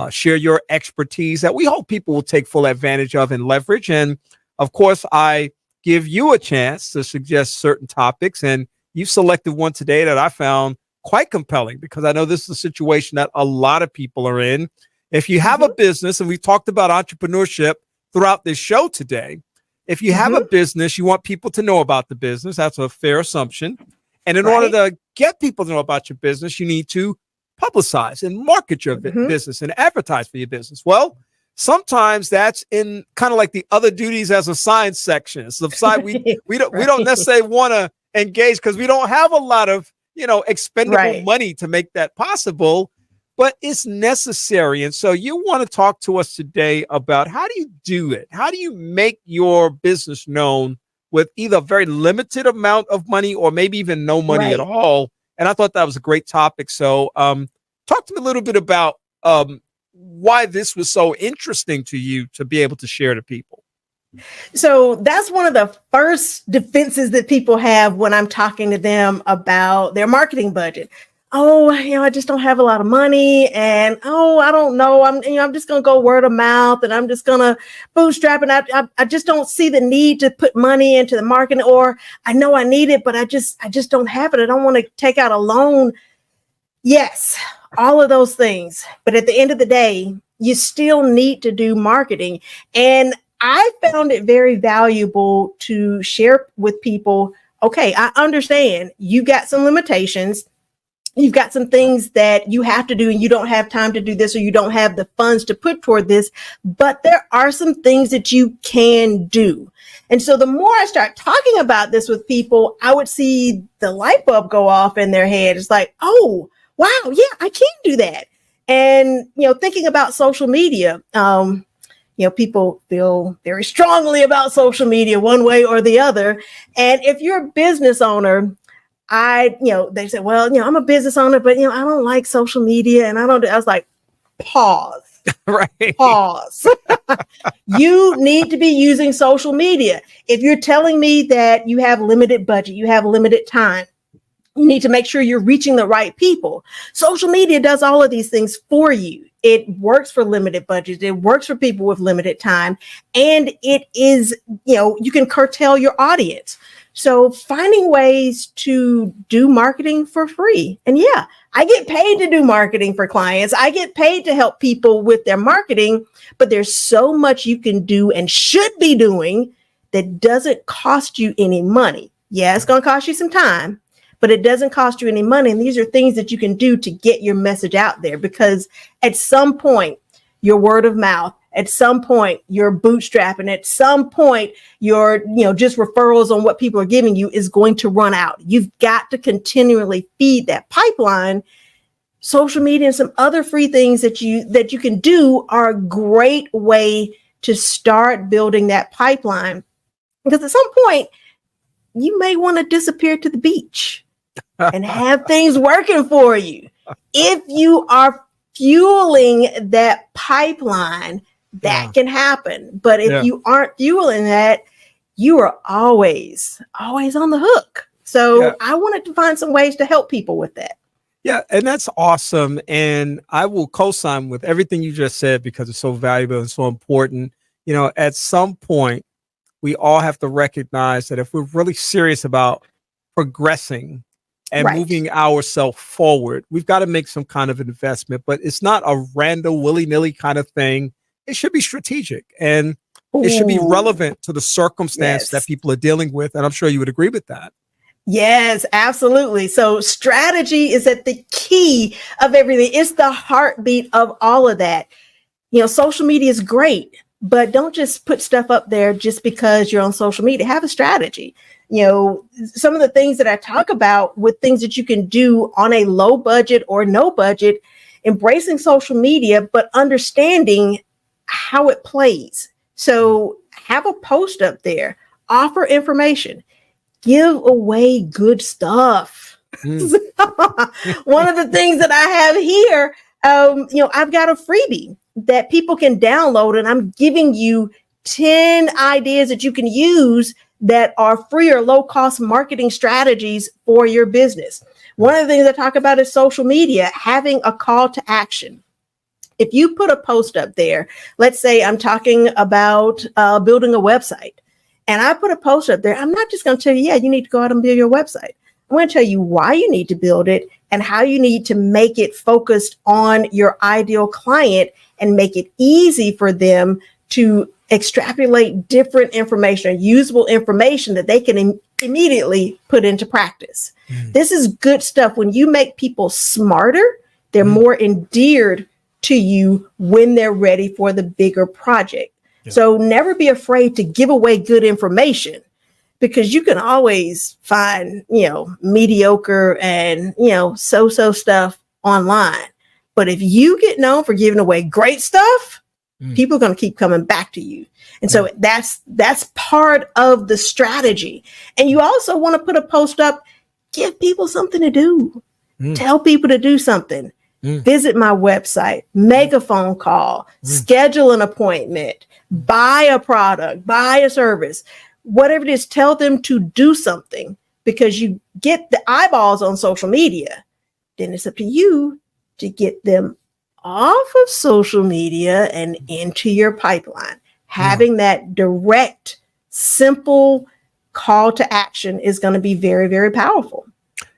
share your expertise that we hope people will take full advantage of and leverage. And of course, I give you a chance to suggest certain topics. And you selected one today that I found quite compelling because I know this is a situation that a lot of people are in. If you have a business, and we've talked about entrepreneurship throughout this show today, if you have a business, you want people to know about the business. That's a fair assumption. And in order to get people to know about your business, you need to publicize and market your business and advertise for your business. Well, sometimes that's in kind of like the other duties as a science section. It's the side we don't necessarily want to engage because we don't have a lot of expendable money to make that possible. But it's necessary. And so you want to talk to us today about how do you do it? How do you make your business known with either a very limited amount of money or maybe even no money at all? And I thought that was a great topic. So talk to me a little bit about why this was so interesting to you to be able to share to people. So that's one of the first defenses that people have when I'm talking to them about their marketing budget. Oh, I just don't have a lot of money, and I don't know. I'm just gonna go word of mouth, and I'm just gonna bootstrap, and I just don't see the need to put money into the marketing, or I know I need it, but I just don't have it. I don't want to take out a loan. Yes, all of those things, but at the end of the day, you still need to do marketing, and I found it very valuable to share with people. Okay, I understand you got some limitations. You've got some things that you have to do and you don't have time to do this, or you don't have the funds to put toward this, but there are some things that you can do. And so the more I start talking about this with people, I would see the light bulb go off in their head. It's like, oh, wow, yeah, I can do that. And, thinking about social media, people feel very strongly about social media one way or the other. And if you're a business owner, they say, well, I'm a business owner, but, I don't like social media and I was like, pause, pause. You need to be using social media. If you're telling me that you have limited budget, you have limited time, you need to make sure you're reaching the right people. Social media does all of these things for you. It works for limited budgets. It works for people with limited time. And it is, you can curtail your audience. So finding ways to do marketing for free. And yeah, I get paid to do marketing for clients. I get paid to help people with their marketing, but there's so much you can do and should be doing that doesn't cost you any money. Yeah, it's going to cost you some time, but it doesn't cost you any money. And these are things that you can do to get your message out there, because at some point, your word of mouth, at some point, your bootstrapping, at some point, your, just referrals on what people are giving you is going to run out. You've got to continually feed that pipeline. Social media and some other free things that you can do are a great way to start building that pipeline. Because at some point, you may want to disappear to the beach and have things working for you. If you are fueling that pipeline, that can happen. But if you aren't fueling that, you are always on the hook. So I wanted to find some ways to help people with that. Yeah, and that's awesome. And I will co-sign with everything you just said because it's so valuable and so important. At some point, we all have to recognize that if we're really serious about progressing and moving ourselves forward, we've got to make some kind of investment. But it's not a random willy-nilly kind of thing. It should be strategic, and it should be relevant to the circumstance that people are dealing with. And I'm sure you would agree with that. Yes, absolutely. So strategy is at the key of everything. It's the heartbeat of all of that. Social media is great, but don't just put stuff up there just because you're on social media. Have a strategy. Some of the things that I talk about with things that you can do on a low budget or no budget, embracing social media, but understanding how it plays. So have a post up there, offer information, give away good stuff. one of the things that I have here, I've got a freebie that people can download, and I'm giving you 10 ideas that you can use that are free or low cost marketing strategies for your business. One of the things I talk about is social media, having a call to action. If you put a post up there, let's say I'm talking about building a website, and I put a post up there, I'm not just going to tell you, you need to go out and build your website. I'm going to tell you why you need to build it and how you need to make it focused on your ideal client and make it easy for them to extrapolate different information or usable information that they can immediately put into practice. This is good stuff. When you make people smarter, they're more endeared to you when they're ready for the bigger project. Yeah. So never be afraid to give away good information, because you can always find, mediocre and, so-so stuff online. But if you get known for giving away great stuff, people are going to keep coming back to you. And so that's part of the strategy. And you also want to put a post up, give people something to do, tell people to do something. Visit my website, make a phone call, schedule an appointment, buy a product, buy a service, whatever it is, tell them to do something, because you get the eyeballs on social media. Then it's up to you to get them off of social media and into your pipeline. Having that direct, simple call to action is going to be very, very powerful.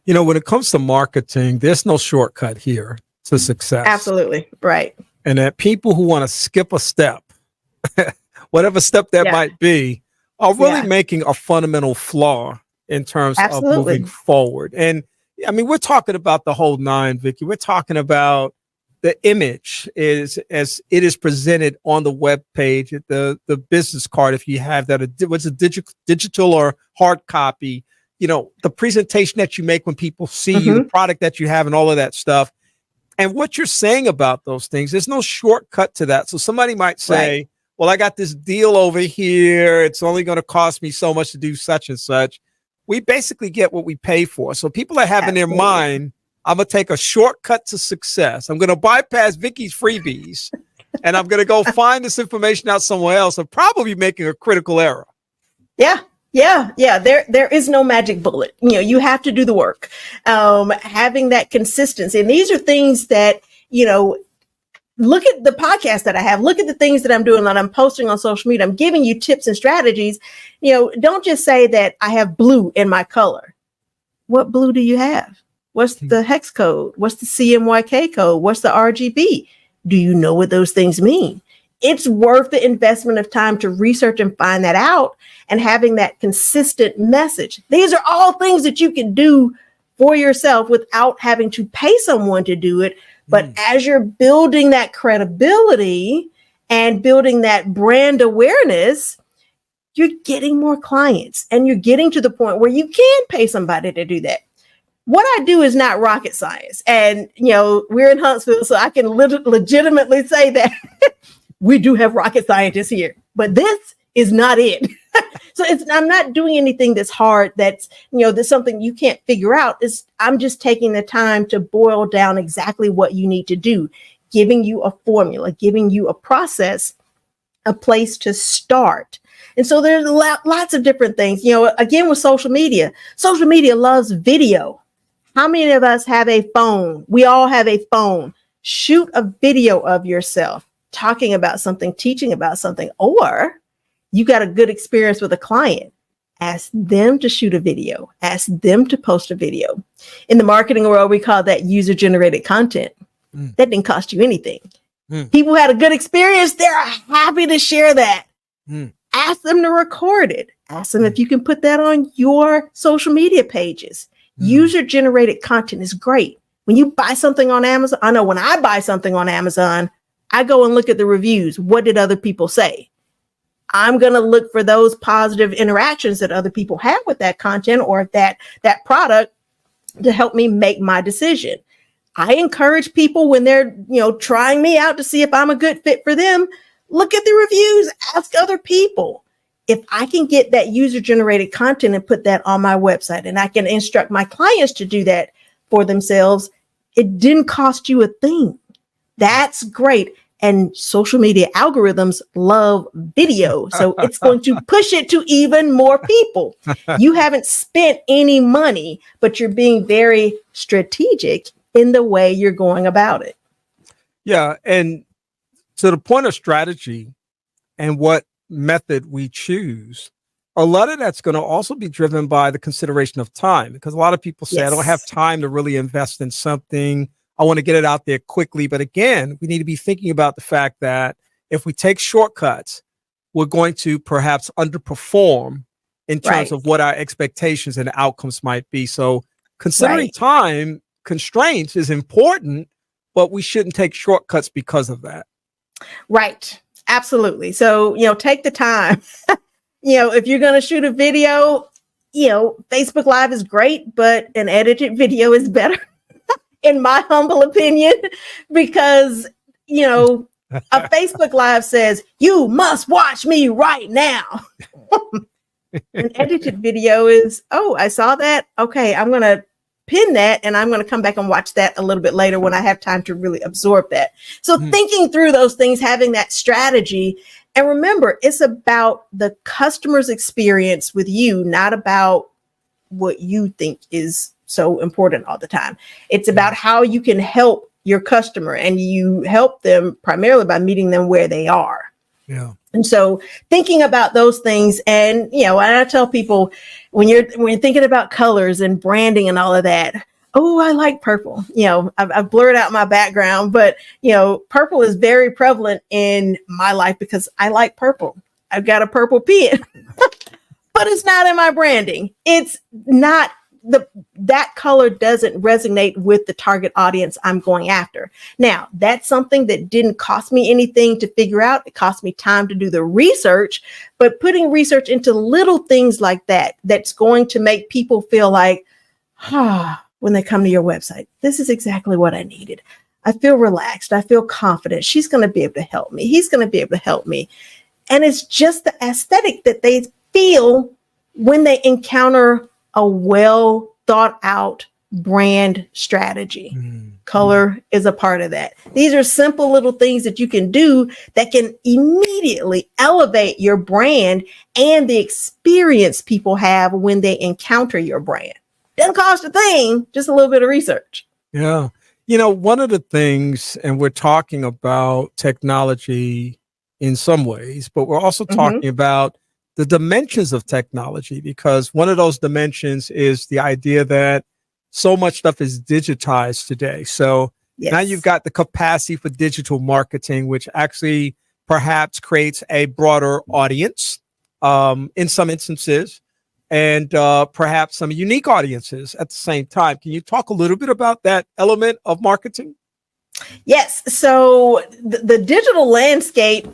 When it comes to marketing, there's no shortcut here to success. Absolutely. Right. And that people who want to skip a step, whatever step that might be, are really making a fundamental flaw in terms of moving forward. And I mean, we're talking about the whole nine, Vicki. We're talking about the image is as it is presented on the web page, the business card, if you have that, what's a digital or hard copy, the presentation that you make when people see you, the product that you have, and all of that stuff. And what you're saying about those things, there's no shortcut to that. So somebody might say, well, I got this deal over here. It's only going to cost me so much to do such and such. We basically get what we pay for. So people that have in their mind, I'm going to take a shortcut to success. I'm going to bypass Vicki's freebies and I'm going to go find this information out somewhere else. I'm probably making a critical error. Yeah. There is no magic bullet. You have to do the work. Having that consistency. And these are things that, look at the podcast that I have, look at the things that I'm doing, that I'm posting on social media. I'm giving you tips and strategies. Don't just say that I have blue in my color. What blue do you have? What's the hex code? What's the CMYK code? What's the RGB? Do you know what those things mean? It's worth the investment of time to research and find that out, and having that consistent message. These are all things that you can do for yourself without having to pay someone to do it. But as you're building that credibility and building that brand awareness, you're getting more clients, and you're getting to the point where you can pay somebody to do that. What I do is not rocket science. And, we're in Huntsville, so I can legitimately say that we do have rocket scientists here, but this is not it. So I'm not doing anything that's hard. That's, there's something you can't figure out. I'm just taking the time to boil down exactly what you need to do, giving you a formula, giving you a process, a place to start. And so there's lots of different things, again, with social media loves video. How many of us have a phone? We all have a phone. Shoot a video of yourself talking about something, teaching about something, or you got a good experience with a client. Ask them to shoot a video. Ask them to post a video. In the marketing world, we call that user-generated content. That didn't cost you anything. People had a good experience. They're happy to share that. Ask them to record it. Ask them if you can put that on your social media pages. User-generated content is great. When you buy something on Amazon, I know when I buy something on Amazon, I go and look at the reviews. What did other people say? I'm going to look for those positive interactions that other people have with that content or that product to help me make my decision. I encourage people when they're, trying me out to see if I'm a good fit for them, look at the reviews, ask other people. If I can get that user-generated content and put that on my website, and I can instruct my clients to do that, for themselves. It didn't cost you a thing. That's great. And social media algorithms love video. So it's going to push it to even more people. You haven't spent any money, but you're being very strategic in the way you're going about it. Yeah. And to the point of strategy and what method we choose, a lot of that's going to also be driven by the consideration of time, because a lot of people say, I don't have time to really invest in something. I want to get it out there quickly. But again, we need to be thinking about the fact that if we take shortcuts, we're going to perhaps underperform in terms of what our expectations and outcomes might be. So considering time constraints is important, but we shouldn't take shortcuts because of that. Right. Absolutely. So, take the time. If you're going to shoot a video, Facebook Live is great, but an edited video is better. In my humble opinion, because, a Facebook Live says, you must watch me right now. An edited video is, oh, I saw that. Okay, I'm going to pin that and I'm going to come back and watch that a little bit later when I have time to really absorb that. So thinking through those things, having that strategy, and remember, it's about the customer's experience with you, not about what you think is so important all the time. It's about how you can help your customer, and you help them primarily by meeting them where they are. Yeah. And so thinking about those things, and I tell people when you're thinking about colors and branding and all of that, oh, I like purple. I've blurred out my background, but purple is very prevalent in my life because I like purple. I've got a purple pen, but it's not in my branding. It's not. That color doesn't resonate with the target audience I'm going after. Now, that's something that didn't cost me anything to figure out. It cost me time to do the research, but putting research into little things like that, that's going to make people feel like, when they come to your website, this is exactly what I needed. I feel relaxed. I feel confident. She's going to be able to help me. He's going to be able to help me. And it's just the aesthetic that they feel when they encounter a well thought out brand strategy. Color is a part of that. These are simple little things that you can do that can immediately elevate your brand and the experience people have when they encounter your brand. Doesn't cost a thing, just a little bit of research. Yeah. One of the things, and we're talking about technology in some ways, but we're also talking about the dimensions of technology, because one of those dimensions is the idea that so much stuff is digitized today. So now you've got the capacity for digital marketing, which actually perhaps creates a broader audience in some instances, and perhaps some unique audiences at the same time. Can you talk a little bit about that element of marketing? Yes. So the digital landscape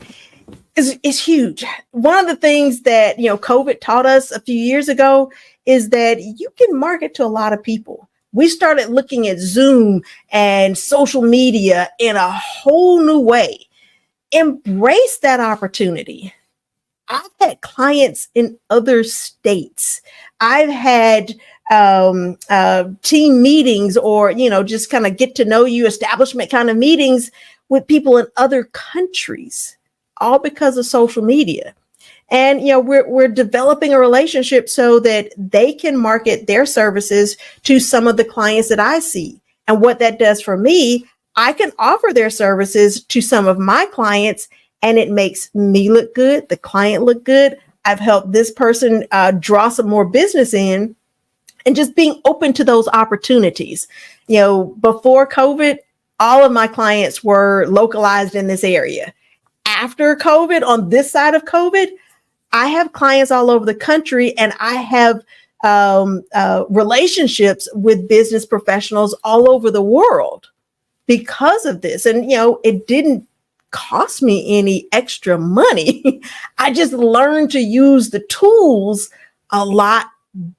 is huge. One of the things that, COVID taught us a few years ago is that you can market to a lot of people. We started looking at Zoom and social media in a whole new way. Embrace that opportunity. I've had clients in other states. I've had team meetings, or, just kind of get to know you establishment kind of meetings with people in other countries, all because of social media. And, we're developing a relationship so that they can market their services to some of the clients that I see. And what that does for me, I can offer their services to some of my clients, and it makes me look good, the client look good. I've helped this person draw some more business in, and just being open to those opportunities. Before COVID, all of my clients were localized in this area. After COVID, on this side of COVID, I have clients all over the country, and I have relationships with business professionals all over the world because of this. And, it didn't cost me any extra money. I just learned to use the tools a lot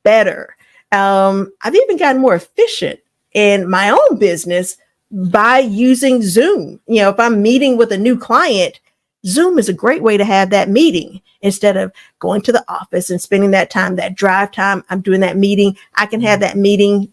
better. I've even gotten more efficient in my own business by using Zoom. If I'm meeting with a new client, Zoom is a great way to have that meeting instead of going to the office and spending that time, that drive time. I'm doing that meeting. I can have that meeting,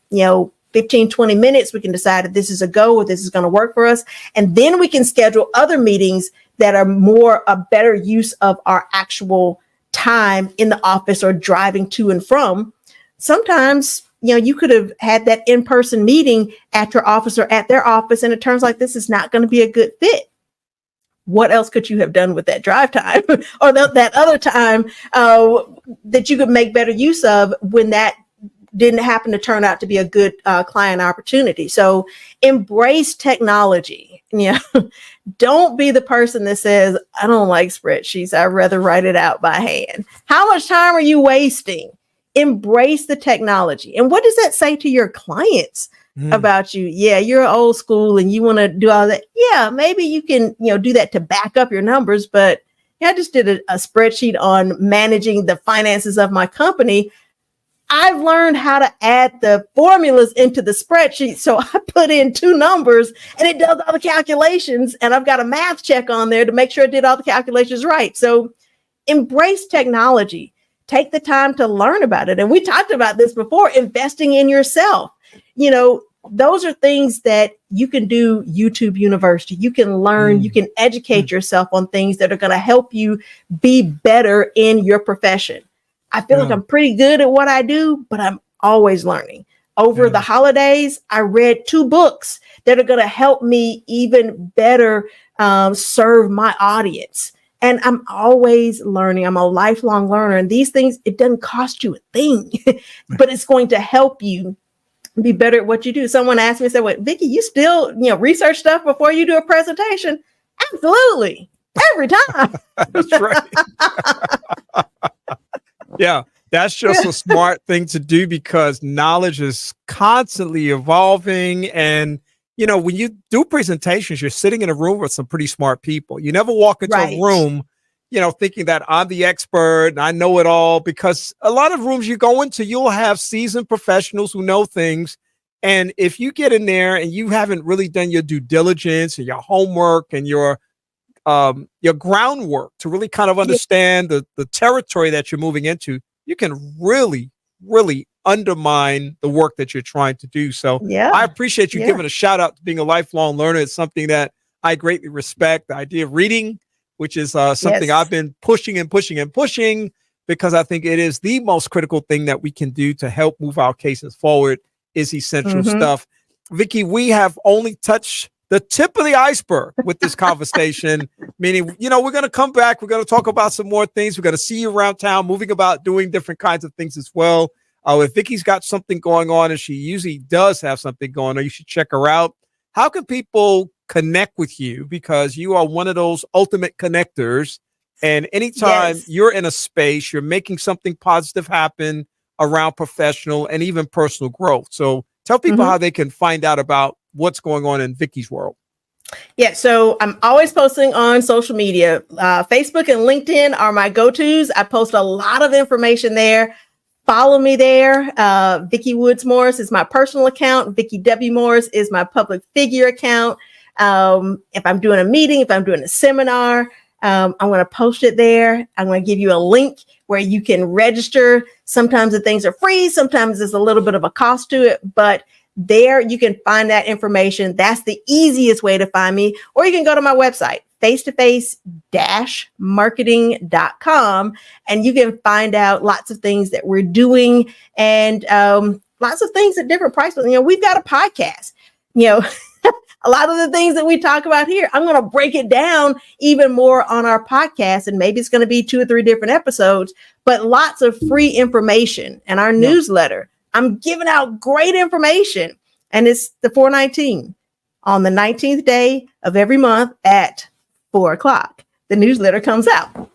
15, 20 minutes. We can decide if this is a go or this is going to work for us. And then we can schedule other meetings that are more a better use of our actual time in the office or driving to and from. Sometimes, you could have had that in-person meeting at your office or at their office, and it turns like this is not going to be a good fit. What else could you have done with that drive time or that other time that you could make better use of when that didn't happen to turn out to be a good client opportunity? So embrace technology. Don't be the person that says, I don't like spreadsheets. I'd rather write it out by hand. How much time are you wasting? Embrace the technology. And what does that say to your clients about you? Yeah, you're old school and you want to do all that. Yeah, maybe you can, do that to back up your numbers. But I just did a spreadsheet on managing the finances of my company. I've learned how to add the formulas into the spreadsheet. So I put in 2 numbers and it does all the calculations. And I've got a math check on there to make sure I did all the calculations right. So embrace technology. Take the time to learn about it. And we talked about this before, investing in yourself. Those are things that you can do. YouTube University. You can learn, you can educate yourself on things that are going to help you be better in your profession. I feel like I'm pretty good at what I do, but I'm always learning. Over the holidays, I read 2 books that are going to help me even better serve my audience. And I'm always learning. I'm a lifelong learner. And these things, it doesn't cost you a thing, but it's going to help you be better at what you do. Someone asked me, said, "Well, Vicki, you still, research stuff before you do a presentation?" Absolutely. Every time. That's right. Yeah, that's just a smart thing to do because knowledge is constantly evolving. And, when you do presentations, you're sitting in a room with some pretty smart people. You never walk into a room, thinking that I'm the expert and I know it all, because a lot of rooms you go into, you'll have seasoned professionals who know things. And if you get in there and you haven't really done your due diligence and your homework and your groundwork to really kind of understand the territory that you're moving into, you can really, really undermine the work that you're trying to do. So I appreciate you giving a shout out to being a lifelong learner. It's something that I greatly respect. The idea of reading, which is something I've been pushing because I think it is the most critical thing that we can do to help move our cases forward is essential stuff. Vicki, we have only touched the tip of the iceberg with this conversation, meaning, we're going to come back. We're going to talk about some more things. We're going to see you around town, moving about, doing different kinds of things as well. If Vicki's got something going on, and she usually does have something going on, you should check her out. How can people connect with you? Because you are one of those ultimate connectors. And anytime you're in a space, you're making something positive happen around professional and even personal growth. So tell people how they can find out about what's going on in Vicki's world. Yeah, so I'm always posting on social media. Facebook and LinkedIn are my go-tos. I post a lot of information there. Follow me there. Vicki Woods Morris is my personal account. Vicki W. Morris is my public figure account. If I'm doing a meeting, if I'm doing a seminar, I'm going to post it there. I'm going to give you a link where you can register. Sometimes the things are free. Sometimes there's a little bit of a cost to it, but there you can find that information. That's the easiest way to find me. Or you can go to my website, face-to-face-marketing.com, and you can find out lots of things that we're doing and lots of things at different price points. We've got a podcast, a lot of the things that we talk about here, I'm going to break it down even more on our podcast. And maybe it's going to be 2 or 3 different episodes, but lots of free information and our newsletter. I'm giving out great information, and it's the 419 on the 19th day of every month at 4:00. The newsletter comes out.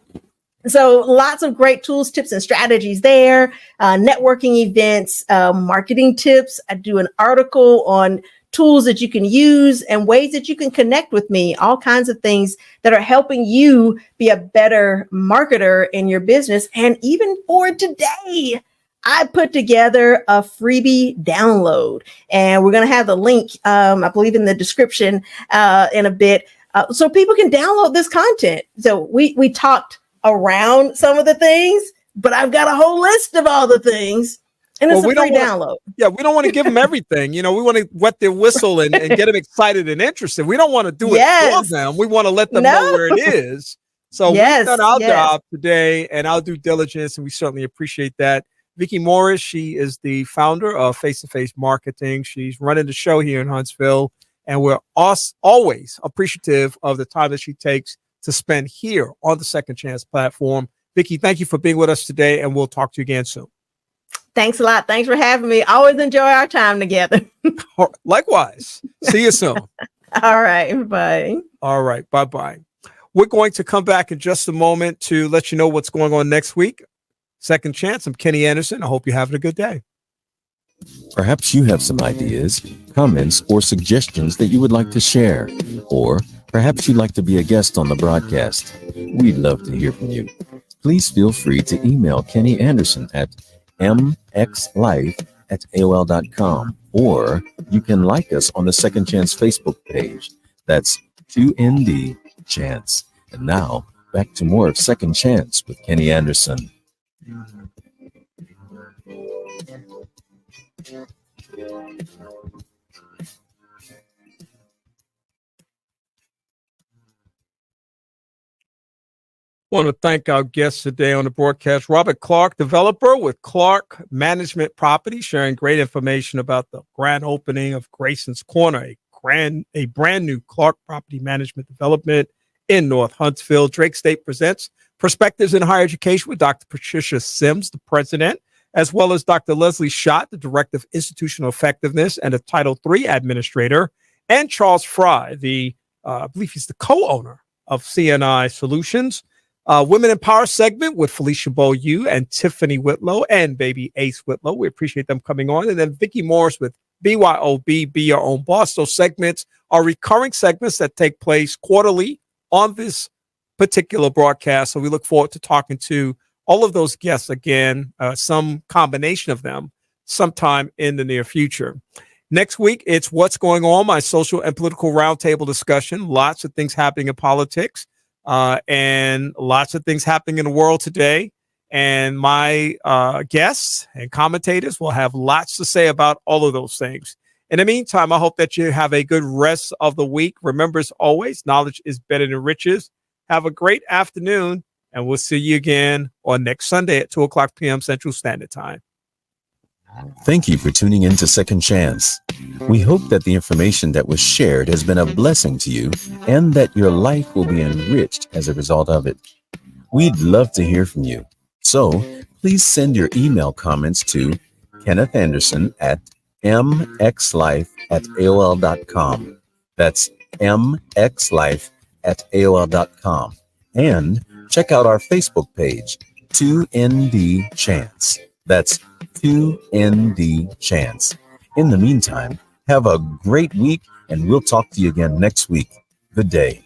So lots of great tools, tips, and strategies there, networking events, marketing tips. I do an article on tools that you can use and ways that you can connect with me, all kinds of things that are helping you be a better marketer in your business. And even for today, I put together a freebie download, and we're going to have the link, I believe, in the description in a bit, so people can download this content. So we talked around some of the things, but I've got a whole list of all the things And it's we a free don't download. we don't want to give them everything. We want to wet their whistle and get them excited and interested. We don't want to do it for them. We want to let them know where it is. So we've done our job today and our due diligence, and we certainly appreciate that. Vicki Morris, she is the founder of Face to Face Marketing. She's running the show here in Huntsville, and we're always appreciative of the time that she takes to spend here on the Second Chance platform. Vicki, thank you for being with us today, and we'll talk to you again soon. Thanks a lot. Thanks for having me. Always enjoy our time together. Likewise. See you soon. All right. Bye. All right. Bye-bye. We're going to come back in just a moment to let you know what's going on next week. Second Chance. I'm Kenny Anderson. I hope you're having a good day. Perhaps you have some ideas, comments, or suggestions that you would like to share. Or perhaps you'd like to be a guest on the broadcast. We'd love to hear from you. Please feel free to email Kenny Anderson at mxlife@aol.com, or you can like us on the Second Chance Facebook page. That's 2ND Chance. And now, back to more of Second Chance with Kenny Anderson. I want to thank our guests today on the broadcast, Robert Clark, developer with Clark Management Property, sharing great information about the grand opening of Grayson's Corner, a brand new Clark Property Management development in North Huntsville. Drake State presents Perspectives in Higher Education with Dr. Patricia Sims, the president, as well as Dr. Lesley Schott, the director of institutional effectiveness and a Title III administrator, and Charles Frye, I believe he's the co-owner of CNI Solutions. Women in Power segment with Felicia Beaulieu and Tiffany Whitlow and baby Ace Whitlow. We appreciate them coming on. And then Vicki Morris with B.Y.O.B, Be Your Own Boss. Those segments are recurring segments that take place quarterly on this particular broadcast. So we look forward to talking to all of those guests again, some combination of them sometime in the near future. Next week, it's What's Going On, my social and political roundtable discussion. Lots of things happening in politics. And lots of things happening in the world today. And my guests and commentators will have lots to say about all of those things. In the meantime, I hope that you have a good rest of the week. Remember, as always, knowledge is better than riches. Have a great afternoon, and we'll see you again on next Sunday at 2:00 p.m. Central Standard Time. Thank you for tuning in to Second Chance. We hope that the information that was shared has been a blessing to you and that your life will be enriched as a result of it. We'd love to hear from you. So please send your email comments to Kenneth Anderson at mxlife@aol.com. That's mxlife@aol.com. And check out our Facebook page, 2ND Chance. That's 2ND Chance. In the meantime, have a great week, and we'll talk to you again next week. Good day.